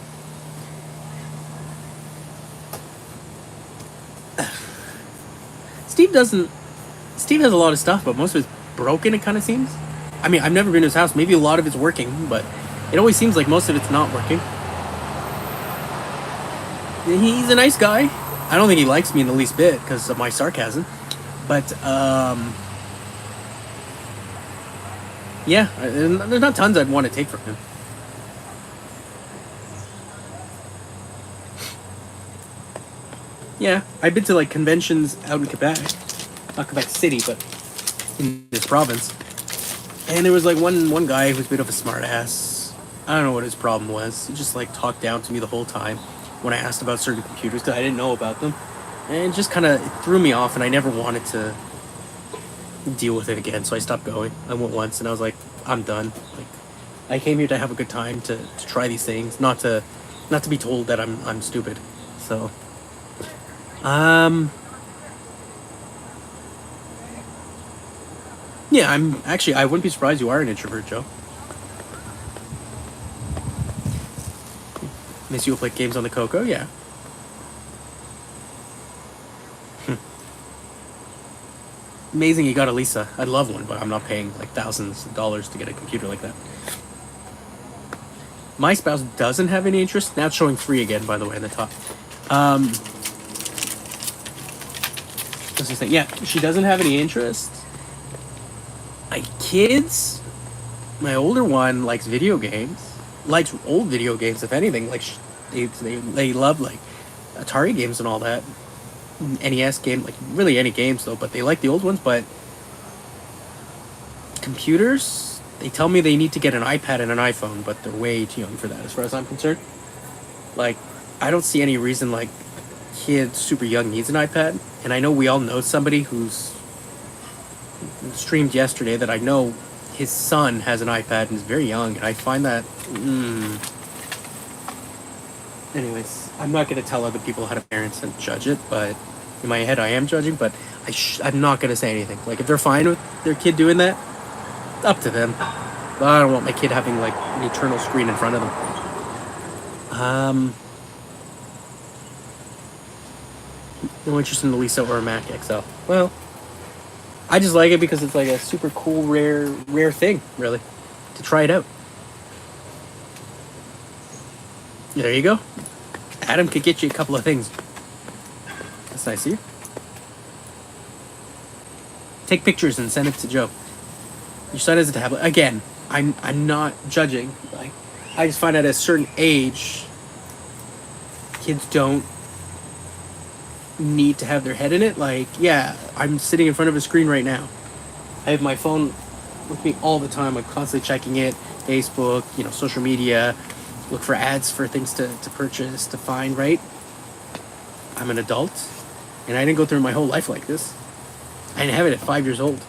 Steve has a lot of stuff, but most of it's broken, it kind of seems. I mean, I've never been to his house. Maybe a lot of it's working, but it always seems like most of it's not working. He's a nice guy. I don't think he likes me in the least bit because of my sarcasm. But, yeah, there's not tons I'd want to take from him. Yeah, I've been to like conventions out in Quebec. Not Quebec City, but in this province. And there was like one guy who was a bit of a smart ass. I don't know what his problem was. He just like talked down to me the whole time when I asked about certain computers because I didn't know about them. And just kind of threw me off, and I never wanted to deal with it again, so I stopped going. I went once and I was like, I'm done. Like, I came here to have a good time, to try these things, not to be told that I'm stupid. So yeah, I wouldn't be surprised you are an introvert, Joe. Miss you will play games on the Coco? Yeah. Amazing you got a Lisa. I'd love one, but I'm not paying like thousands of dollars to get a computer like that. My spouse doesn't have any interest. Now it's showing 3 again, by the way, in the top. What's this thing? Yeah, she doesn't have any interest. My kids, my older one likes video games. Likes old video games, if anything. Like they love like Atari games and all that. NES game, like really any games though. But they like the old ones. But computers, they tell me they need to get an iPad and an iPhone, but they're way too young for that, as far as I'm concerned. Like, I don't see any reason like kid super young needs an iPad. And I know we all know somebody who's streamed yesterday that I know his son has an iPad and is very young, and I find that anyways, I'm not going to tell other people how to parent and judge it, but in my head I am judging, but I'm not going to say anything. Like, if they're fine with their kid doing that, up to them. But I don't want my kid having like an eternal screen in front of them. No interest in the Lisa or a Mac XL. Well, I just like it because it's like a super cool, rare thing, really, to try it out. There you go. Adam could get you a couple of things. That's nice of you. Take pictures and send it to Joe. Your son has a tablet. Again, I'm not judging. Like, I just find at a certain age, kids don't need to have their head in it. Like, yeah, I'm sitting in front of a screen right now. I have my phone with me all the time. I'm constantly checking it. Facebook, social media, look for ads for things to purchase, to find, right? I'm an adult, and I didn't go through my whole life like this. I didn't have it at 5 years old.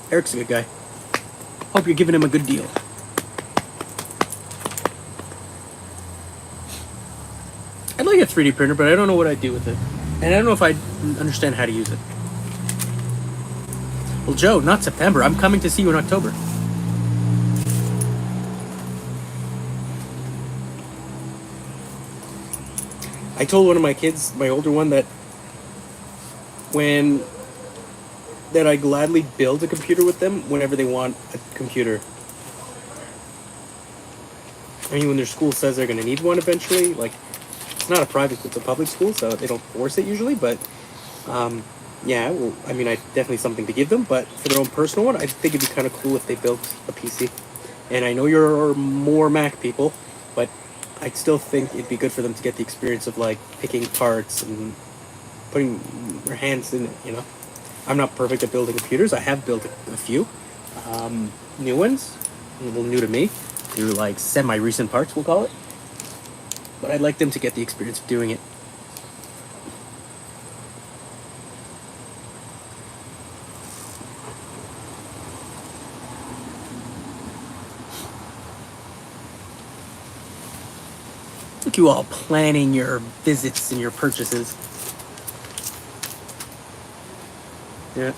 Eric's a good guy. Hope you're giving him a good deal. I'd like a 3D printer, but I don't know what I'd do with it. And I don't know if I understand how to use it. Well, Joe, not September. I'm coming to see you in October. I told one of my kids, my older one, that I gladly build a computer with them whenever they want a computer. I mean, when their school says they're going to need one eventually, like, it's not a private school, it's a public school, so they don't force it usually, but, yeah, well, I mean, I definitely something to give them, but for their own personal one, I think it'd be kind of cool if they built a PC. And I know you're more Mac people, but I still think it'd be good for them to get the experience of, like, picking parts and putting their hands in it, I'm not perfect at building computers. I have built a few new ones, a little new to me, through like semi-recent parts, we'll call it. But I'd like them to get the experience of doing it. Look, you all planning your visits and your purchases. Yeah.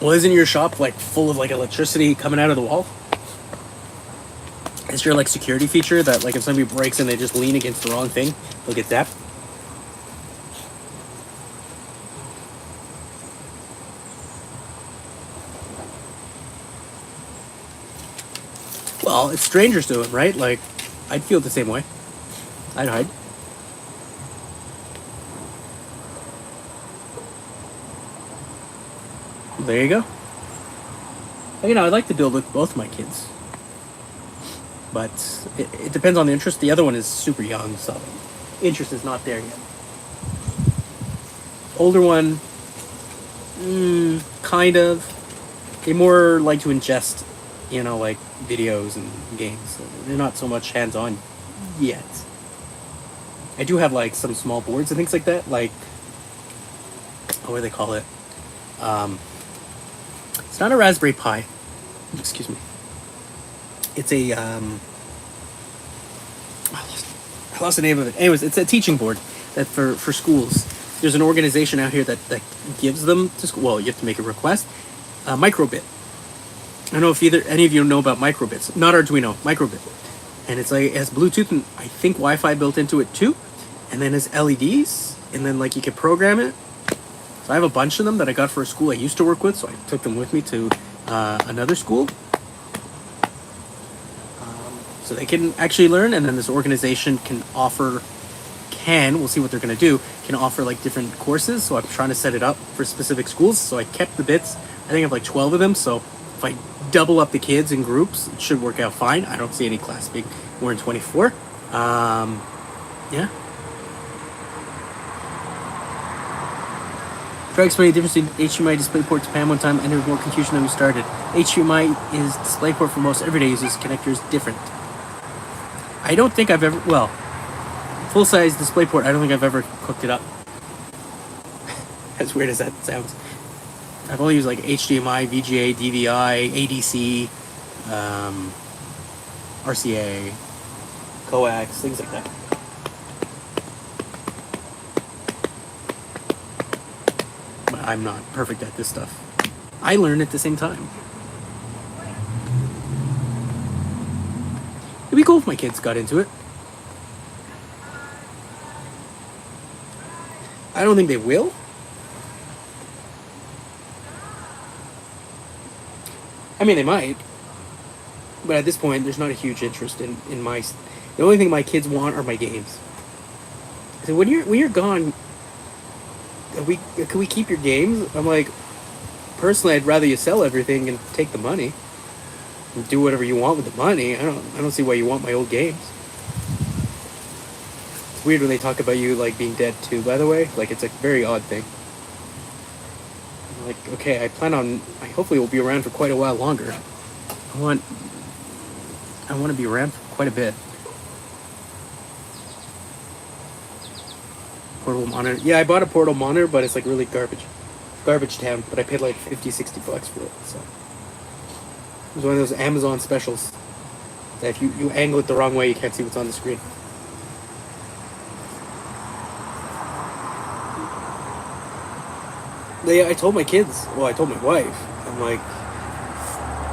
Well, isn't your shop like full of like electricity coming out of the wall? Is there like security feature that like if somebody breaks and they just lean against the wrong thing, they'll get zapped? Well, it's strangers to him, right? Like, I'd feel the same way. I'd hide. There you go. I'd like to build with both my kids. But it depends on the interest. The other one is super young, so interest is not there yet. Older one, kind of. They more like to ingest, like videos and games. They're not so much hands-on yet. I do have like some small boards and things like that, like what do they call it? It's not a Raspberry Pi. Excuse me. It's a I lost the name of it. Anyways, it's a teaching board that for schools. There's an organization out here that gives them to school. Well, you have to make a request. Microbit. I don't know if any of you know about microbits. Not Arduino, microbit. and it's like it has Bluetooth and I think Wi-Fi built into it too, and then it's LEDs, and then like you can program it. So I have a bunch of them that I got for a school I used to work with, so I took them with me to another school. So they can actually learn, and then this organization we'll see what they're going to do, can offer like different courses. So I'm trying to set it up for specific schools. So I kept the bits. I think I have like 12 of them. So if I double up the kids in groups, it should work out fine. I don't see any class being more than 24. Yeah. Try explaining the difference between HDMI DisplayPort to PAM one time, and there was more confusion than we started. HDMI is DisplayPort for most everyday users. Connector is different. I don't think I've ever, well, full-size DisplayPort, I don't think I've ever hooked it up. As weird as that sounds. I've only used like HDMI, VGA, DVI, ADC, RCA, coax, things like that. But I'm not perfect at this stuff. I learn at the same time. It'd be cool if my kids got into it. I don't think they will. I mean, they might. But at this point, there's not a huge interest in my... The only thing my kids want are my games. So when you're gone, can we keep your games? I'm like, personally, I'd rather you sell everything and take the money. And do whatever you want with the money. I don't see why you want my old games. It's weird when they talk about you like being dead too, by the way. Like, it's a very odd thing. I'm like, okay, I hopefully will be around for quite a while longer. I want to be around for quite a bit. Portable monitor. Yeah, I bought a portable monitor, but it's like really garbage town. But I paid like $50-$60 for it, so. It was one of those Amazon specials that if you angle it the wrong way, you can't see what's on the screen. I told my kids, well, I told my wife, I'm like,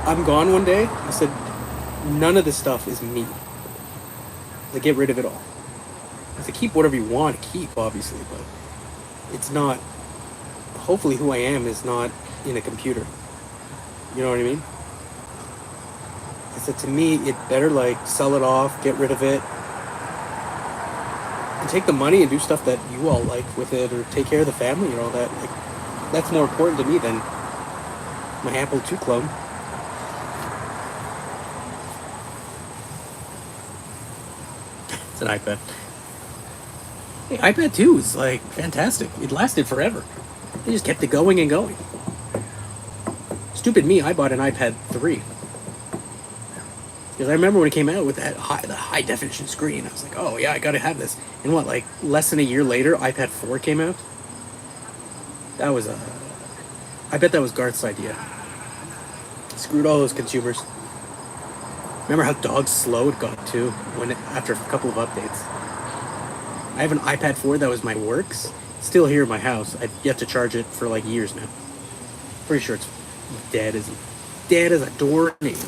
I'm gone one day. I said, none of this stuff is me. Like, get rid of it all. I said, keep whatever you want to keep, obviously, but it's not, hopefully who I am is not in a computer. You know what I mean? I said, to me, it better, like, sell it off, get rid of it, and take the money and do stuff that you all like with it, or take care of the family and all that. Like, that's more important to me than my Apple II clone. It's an iPad. Hey, iPad 2 is, like, fantastic. It lasted forever. They just kept it going and going. Stupid me, I bought an iPad 3. Because I remember when it came out with the high definition screen, I was like, oh yeah, I gotta have this. And what, like less than a year later, iPad 4 came out? That was I bet that was Garth's idea. Screwed all those consumers. Remember how dog slow it got too, after a couple of updates. I have an iPad 4 that was my works. Still here in my house. I've yet to charge it for like years now. Pretty sure it's dead as a doornail.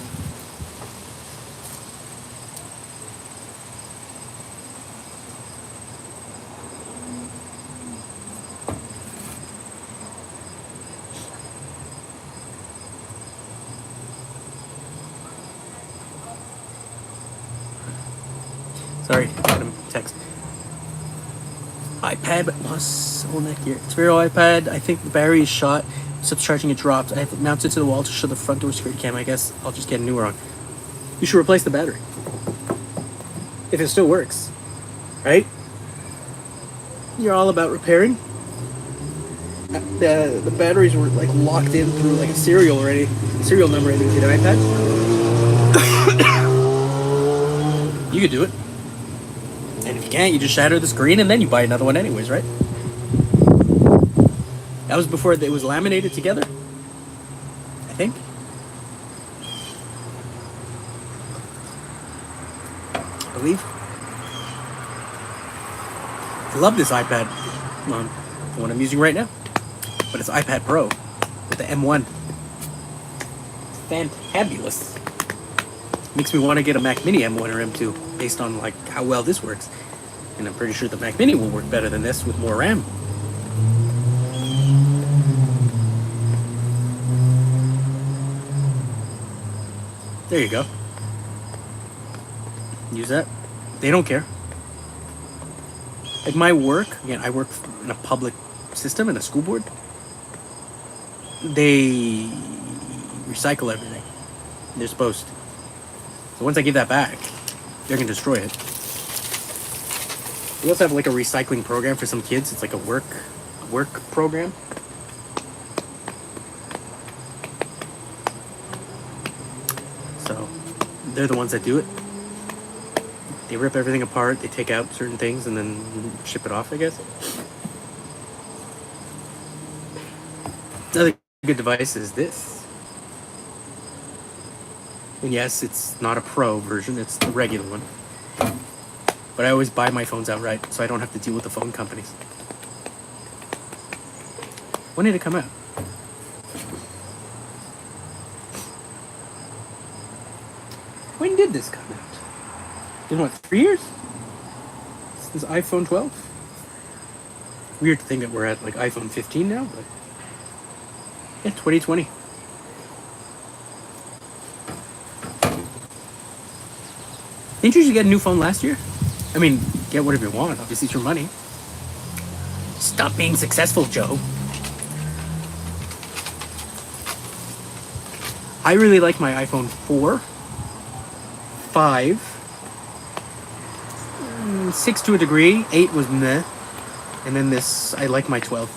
Sorry, random text. iPad lost all neck gear. It's real iPad. I think the battery is shot. Stops charging, it drops. I have it mounted to the wall to show the front door security cam. I guess I'll just get a newer one. You should replace the battery. If it still works. Right? You're all about repairing. The batteries were like locked in through like a serial number, I think, to the iPad. You could do it. And if you can't, you just shatter the screen and then you buy another one anyways, right? That was before it was laminated together, I think. I believe. I love this iPad. The one I'm using right now. But it's iPad Pro with the M1. Fantabulous. Makes me want to get a Mac Mini M1 or M2 based on like how well this works. And I'm pretty sure the Mac Mini will work better than this with more RAM. There you go. Use that. They don't care. Like my work, again, I work in a public system in a school board. They recycle everything. They're supposed to. So once I give that back, they're gonna destroy it. We also have like a recycling program for some kids. It's like a work program. So they're the ones that do it. They rip everything apart, they take out certain things, and then ship it off, I guess. Another good device is this. And yes, it's not a pro version, it's the regular one. But I always buy my phones outright, so I don't have to deal with the phone companies. When did it come out? When did this come out? In what, 3 years? Since iPhone 12? Weird to think that we're at like iPhone 15 now, but yeah, 2020. Didn't you just get a new phone last year? I mean, get whatever you want, obviously it's your money. Stop being successful, Joe. I really like my iPhone 4, 5, 6 to a degree, 8 was meh, and then this, I like my 12.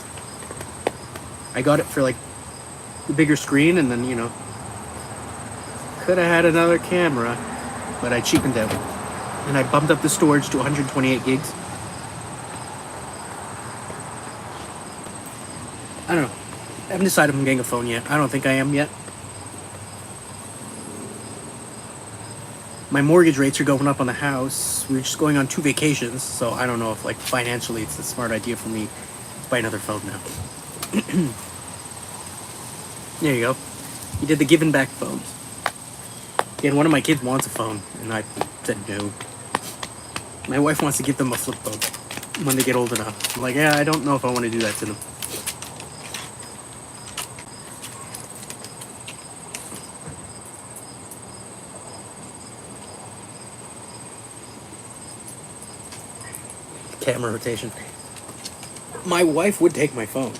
I got it for like the bigger screen, and then, you know, could have had another camera, but I cheapened out. And I bumped up the storage to 128 gigs. I don't know. I haven't decided if I'm getting a phone yet. I don't think I am yet. My mortgage rates are going up on the house. We're just going on 2 vacations, so I don't know if, like, financially it's a smart idea for me to buy another phone now. There you go. You did the giving back phones. Again, one of my kids wants a phone, and I said no. My wife wants to give them a flip phone when they get old enough. I'm like, yeah, I don't know if I want to do that to them. Camera rotation. My wife would take my phone.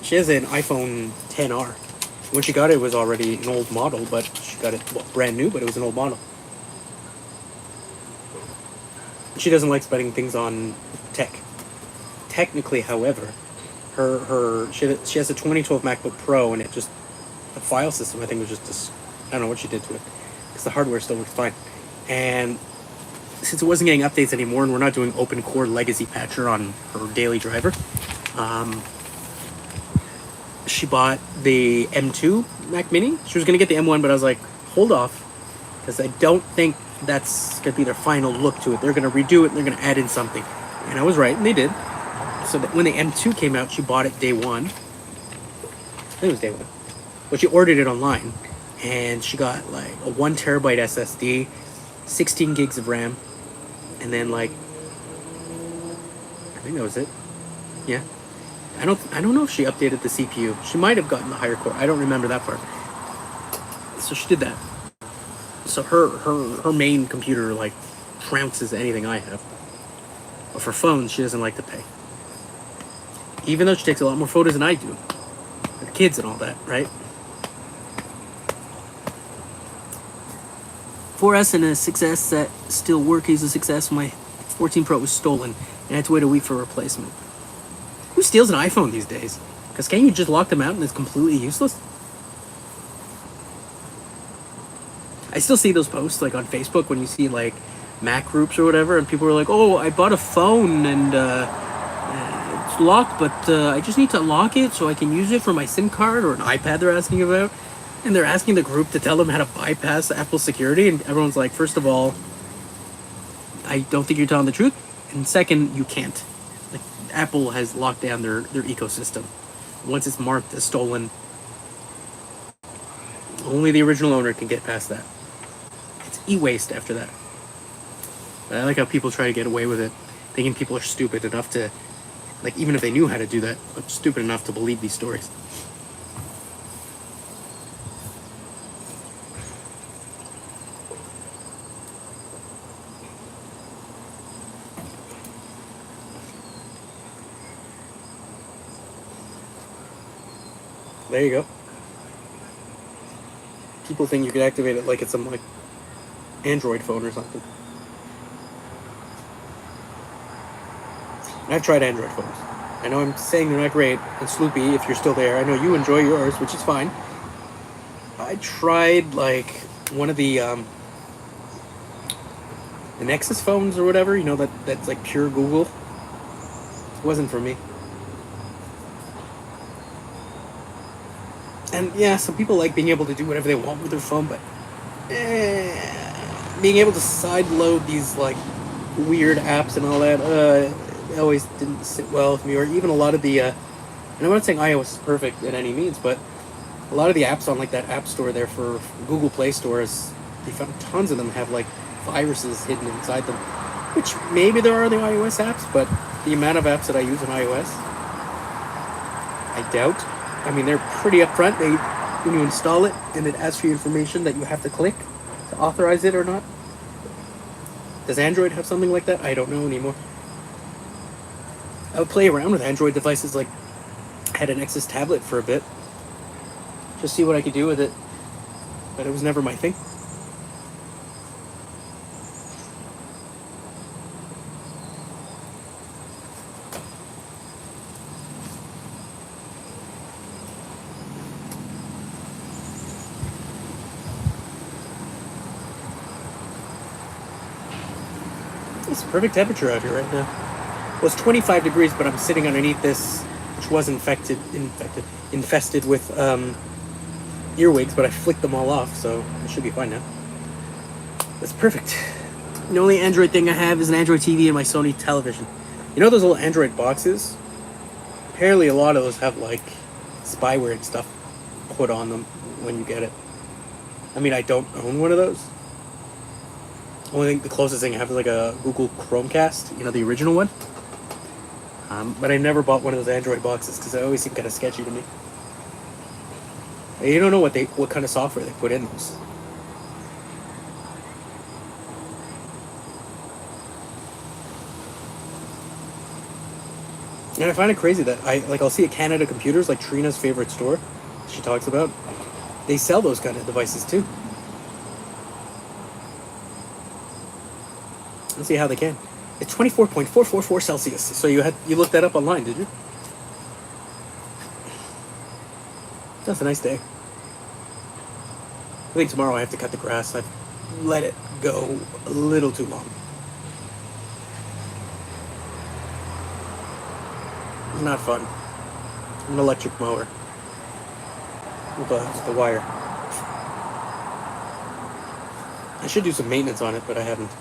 She has an iPhone XR. When she got it, it was already an old model, but she got it brand new, but it was an old model. She doesn't like spending things on tech. Technically, however, she has a 2012 MacBook Pro, and it just, the file system I think was just I don't know what she did to it, because the hardware still works fine. And since it wasn't getting updates anymore, and we're not doing open core legacy patcher on her daily driver, she bought the M2 Mac Mini. She was gonna get the M1, but I was like, hold off, because I don't think that's gonna be their final look to it. They're gonna redo it and they're gonna add in something. And I was right, and they did. So that when the M2 came out, she bought it day one. I think it was day one. But she ordered it online, and she got like a 1 terabyte SSD, 16 gigs of RAM, and then like, I think that was it. Yeah. I don't know if she updated the CPU. She might have gotten the higher core. I don't remember that part. So she did that. So her main computer like trounces anything I have. But for phones, she doesn't like to pay. Even though she takes a lot more photos than I do. With kids and all that, right? 4S and a 6S that still work is a success. My 14 Pro was stolen, and I had to wait a week for a replacement. Who steals an iPhone these days? Because can't you just lock them out and it's completely useless? I still see those posts like on Facebook when you see like Mac groups or whatever, and people are like, oh, I bought a phone and it's locked, but I just need to lock it so I can use it for my SIM card or an iPad they're asking about. And they're asking the group to tell them how to bypass Apple security, and everyone's like, first of all, I don't think you're telling the truth, and second, you can't. Like, Apple has locked down their ecosystem. Once it's marked as stolen, only the original owner can get past that. It's e-waste after that. I like how people try to get away with it, thinking people are stupid enough to, like, even if they knew how to do that, but stupid enough to believe these stories. There you go. People think you could activate it like it's some, like, Android phone or something. And I've tried Android phones. I know I'm saying they're not great, and Sloopy, if you're still there, I know you enjoy yours, which is fine. I tried, like, one of the Nexus phones or whatever, you know, that's like pure Google. It wasn't for me. And yeah, some people like being able to do whatever they want with their phone, but being able to sideload these, like, weird apps and all that, it always didn't sit well with me. Or even a lot of the, and I'm not saying iOS is perfect in any means, but a lot of the apps on, like, that app store there for Google Play stores, they found tons of them have, like, viruses hidden inside them. Which maybe there are the iOS apps, but the amount of apps that I use on iOS, I doubt. I mean, they're pretty upfront. When you install it, and it asks for information that you have to click to authorize it or not. Does Android have something like that? I don't know anymore. I would play around with Android devices, like, I had a Nexus tablet for a bit. Just see what I could do with it. But it was never my thing. It's perfect temperature out here right now. Well, it's 25 degrees, but I'm sitting underneath this, which was infested with earwigs, but I flicked them all off, so it should be fine now. That's perfect. The only Android thing I have is an Android TV and my Sony television. You know those little Android boxes? Apparently a lot of those have, like, spyware and stuff put on them when you get it. I mean, I don't own one of those. Only thing, the closest thing I have is like a Google Chromecast, you know, the original one. But I never bought one of those Android boxes because they always seem kind of sketchy to me. You don't know what kind of software they put in those. And I find it crazy that I'll see at Canada Computers, like Trina's favorite store, she talks about, they sell those kind of devices too. Let's see how they can. It's 24.444 Celsius. So you looked that up online, did you? That's a nice day. I think tomorrow I have to cut the grass. I've let it go a little too long. It's not fun. An electric mower with the wire. I should do some maintenance on it, but I haven't.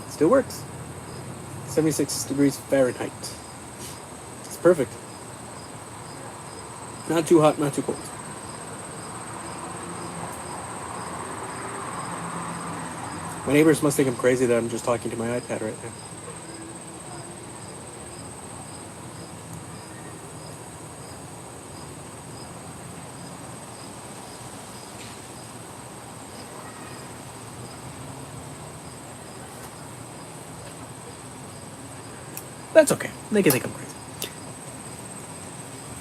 Still works. 76 degrees Fahrenheit. It's perfect. Not too hot, not too cold. My neighbors must think I'm crazy that I'm just talking to my iPad right now. That's okay. They can think I'm crazy.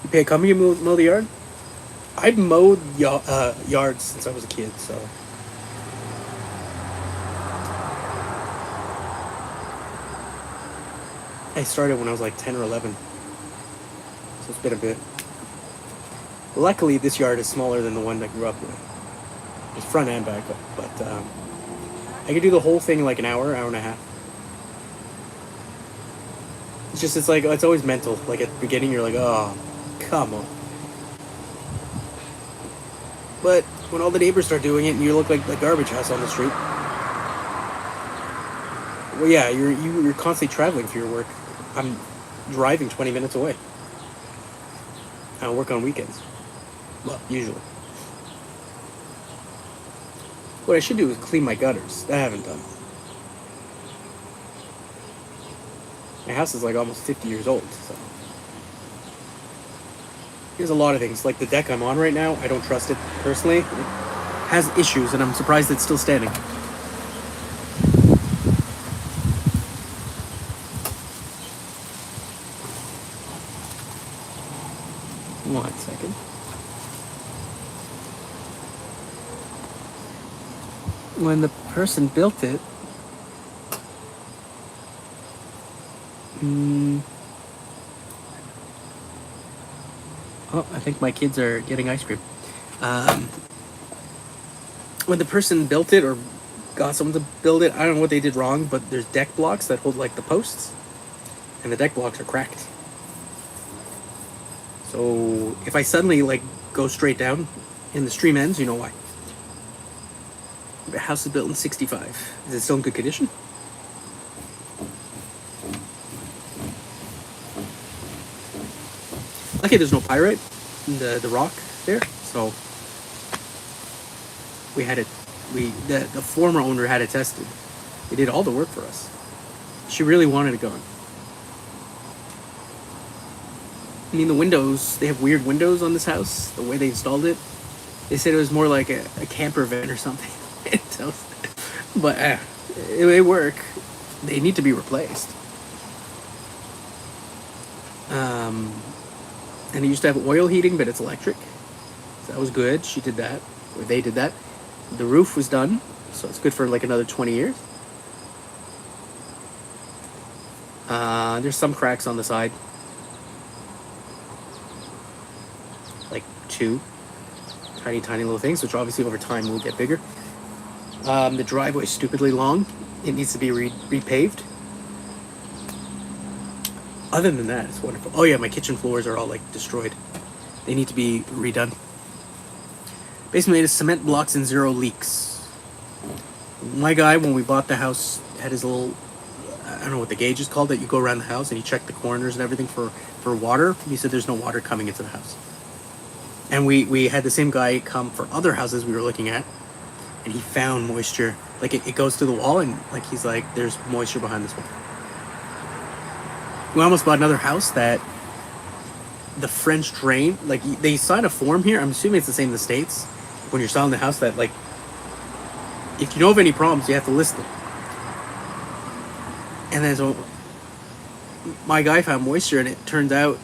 You pay a company to mow the yard? I've mowed yards since I was a kid, so. I started when I was like 10 or 11. So it's been a bit. Luckily, this yard is smaller than the one I grew up with. It's front and back, but I could do the whole thing in like an hour and a half. It's always mental. Like at the beginning, you're like, oh, come on. But when all the neighbors start doing it and you look like the garbage house on the street, well, yeah, you're constantly traveling for your work. I'm driving 20 minutes away. I don't work on weekends. Well, usually. What I should do is clean my gutters. That I haven't done. My house is like almost 50 years old, so. There's a lot of things. Like the deck I'm on right now, I don't trust it personally. It has issues, and I'm surprised it's still standing. One second. When the person built it, oh, I think my kids are getting ice cream. When the person built it or got someone to build it, I don't know what they did wrong, but there's deck blocks that hold like the posts, and the deck blocks are cracked. So if I suddenly like go straight down in the stream ends, you know why. The house is built in 65. Is it still in good condition? Okay, there's no pyrite in the rock there, so we had it. The former owner had it tested. They did all the work for us. She really wanted it gone. I mean, the windows, they have weird windows on this house, the way they installed it. They said it was more like a camper van or something. But it work. They need to be replaced. And it used to have oil heating, but it's electric. So that was good. She did that, or they did that. The roof was done, so it's good for like another 20 years. There's some cracks on the side. Like 2 tiny little things, which obviously over time will get bigger. The driveway is stupidly long. It needs to be repaved. Other than that, it's wonderful. Oh yeah, my kitchen floors are all like destroyed. They need to be redone. Basement made of cement blocks and 0 leaks. My guy, when we bought the house, had his little, I don't know what the gauge is called, that you go around the house and you check the corners and everything for water. He said there's no water coming into the house. And we had the same guy come for other houses we were looking at, and he found moisture. Like it goes through the wall, and like he's like, there's moisture behind this wall. We almost bought another house that the French drain, like they sign a form here. I'm assuming it's the same in the States. When you're selling the house, that like, if you know of any problems, you have to list them. And then so my guy found moisture, and it turned out,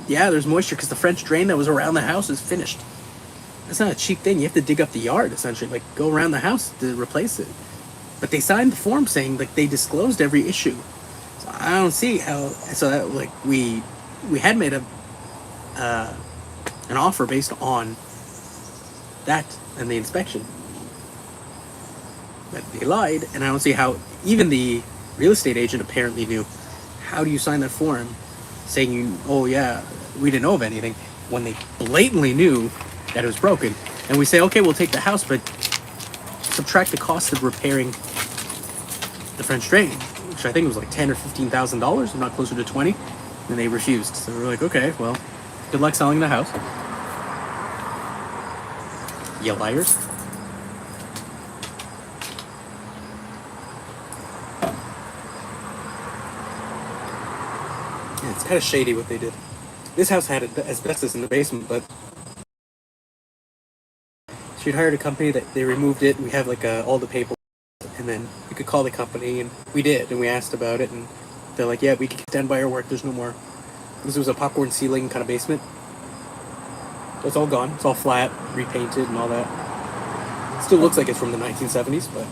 yeah, there's moisture because the French drain that was around the house is finished. That's not a cheap thing. You have to dig up the yard, essentially, like go around the house to replace it. But they signed the form saying like they disclosed every issue. So I don't see how. So that, like we had made an offer based on that and the inspection, but they lied, and I don't see how. Even the real estate agent apparently knew. How do you sign that form saying oh yeah, we didn't know of anything, when they blatantly knew that it was broken? And we say, okay, we'll take the house, but subtract the cost of repairing the French drain, which I think was like $10,000 or $15,000, if not closer to 20. And they refused. So we're like, okay, well, good luck selling the house, you liars. Yeah, it's kind of shady what they did. This house had asbestos in the basement, but she'd hired a company that they removed it. We have like all the paper, and then we could call the company, and we did, and we asked about it, and they're like, yeah, we can stand by our work. There's no more. Because it was a popcorn ceiling kind of basement. So it's all gone. It's all flat, repainted, and all that. It still looks like it's from the 1970s, but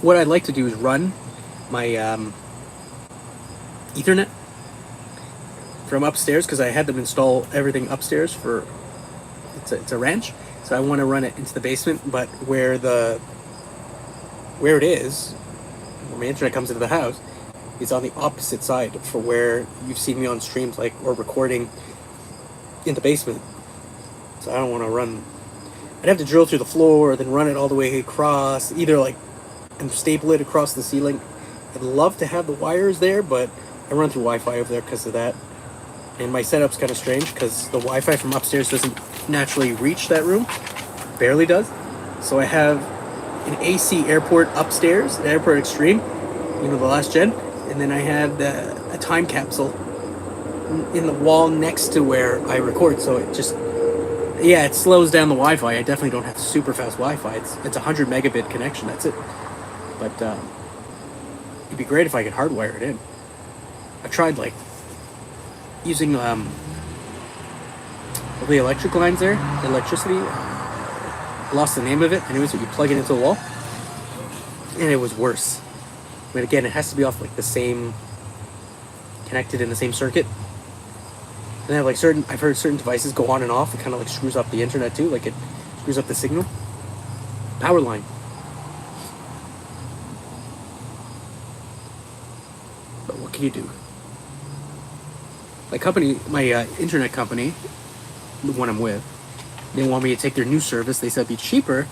what I'd like to do is run my Ethernet from upstairs, because I had them install everything upstairs for it's a ranch, so I want to run it into the basement, but where it is, where my internet comes into the house, is on the opposite side for where you've seen me on streams, like, or recording in the basement. So I don't want to run. I'd have to drill through the floor, then run it all the way across, either like and staple it across the ceiling, I'd love to have the wires there, but I run through Wi-Fi over there because of that. And my setup's kind of strange because the Wi-Fi from upstairs doesn't naturally reach that room. Barely does. So I have an AC airport upstairs, an Airport Extreme, the last gen. And then I had a time capsule in the wall next to where I record. So it just, yeah, it slows down the Wi-Fi. I definitely don't have super fast Wi-Fi. It's a 100 megabit connection. That's it. But it'd be great if I could hardwire it in. I tried like using the electric lines there, electricity. I lost the name of it. Anyways, you plug it into the wall, and it was worse. But again, it has to be off like the same, connected in the same circuit. And I have I've heard certain devices go on and off. It kind of like screws up the internet too. Like it screws up the signal. Power line. But what can you do? My internet company, the one I'm with, they want me to take their new service. They said it'd be cheaper,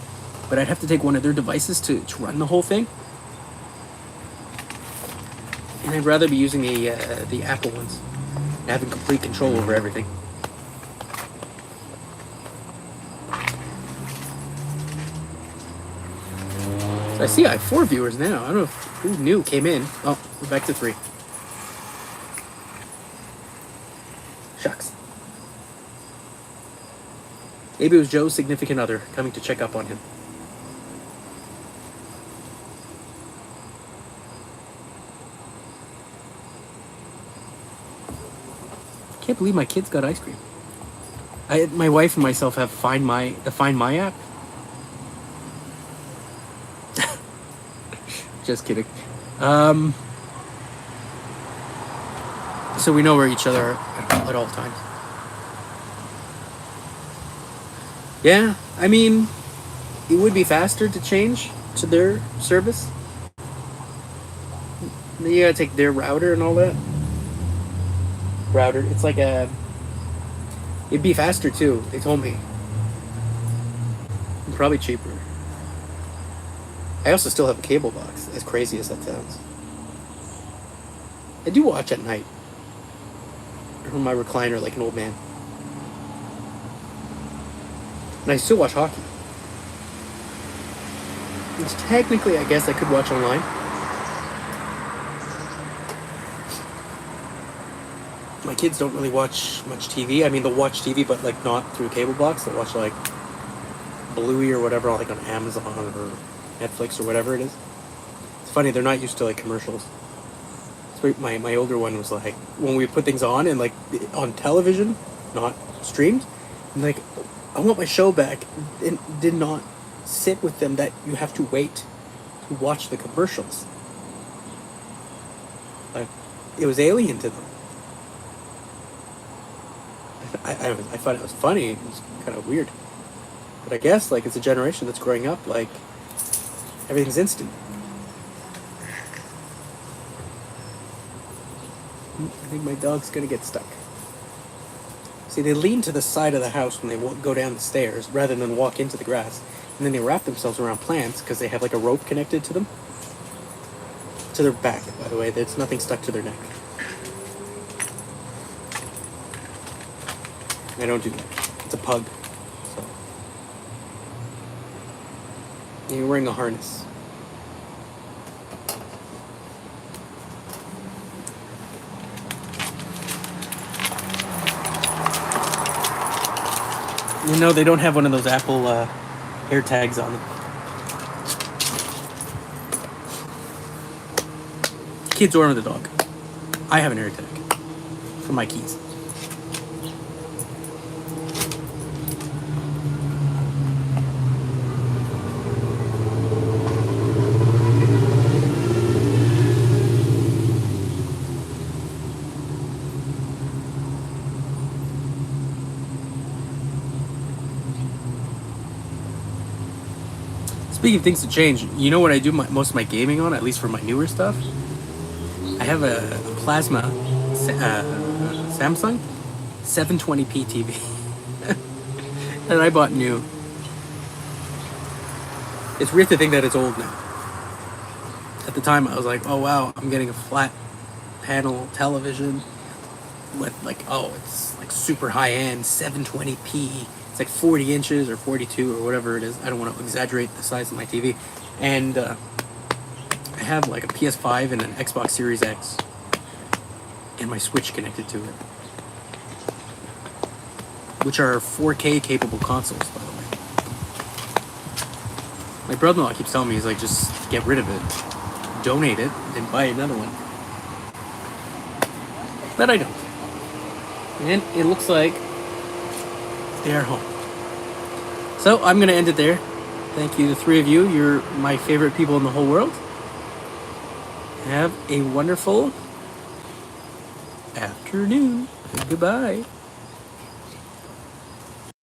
but I'd have to take one of their devices to run the whole thing. And I'd rather be using the Apple ones, having complete control over everything. So I see I have 4 viewers now. I don't know who new came in. Oh, we're back to 3. Shucks. Maybe it was Joe's significant other coming to check up on him. I can't believe my kids got ice cream. My wife and myself have the Find My app. Just kidding. So we know where each other are at all times. Yeah, I mean, it would be faster to change to their service. Then you gotta take their router and all that. It's like it'd be faster too, they told me. And probably cheaper. I also still have a cable box, as crazy as that sounds. I do watch at night. On my recliner like an old man. And I still watch hockey. Which technically, I guess I could watch online. My kids don't really watch much TV. I mean, they'll watch TV, but like not through a cable box. They'll watch like Bluey or whatever, like on Amazon or Netflix or whatever it is. It's funny, they're not used to like commercials. So my older one was like, when we put things on and like on television, not streamed, and like, I want my show back. It did not sit with them that you have to wait to watch the commercials. Like, it was alien to them. I thought it was funny. It was kind of weird. But I guess like it's a generation that's growing up like everything's instant. I think my dog's gonna get stuck. See, they lean to the side of the house when they go down the stairs rather than walk into the grass. And then they wrap themselves around plants because they have like a rope connected to them. To their back, by the way. There's nothing stuck to their neck. I don't do that. It's a pug. So. And you're wearing a harness. You know, they don't have one of those Apple air tags on them. Kids or the dog. I have an air tag for my keys. Speaking of things to change, you know what I do most of my gaming on, at least for my newer stuff? I have a plasma Samsung 720p TV that I bought new. It's weird to think that it's old now. At the time, I was like, oh wow, I'm getting a flat panel television with like, oh, it's like super high end, 720p. It's like 40 inches or 42 or whatever it is. I don't want to exaggerate the size of my TV. And I have like a PS5 and an Xbox Series X and my Switch connected to it, which are 4K capable consoles, by the way. My brother-in-law keeps telling me, he's like, just get rid of it, donate it, and buy another one. But I don't. And it looks like they are home. So I'm going to end it there. Thank you, the three of you. You're my favorite people in the whole world. Have a wonderful afternoon. Goodbye.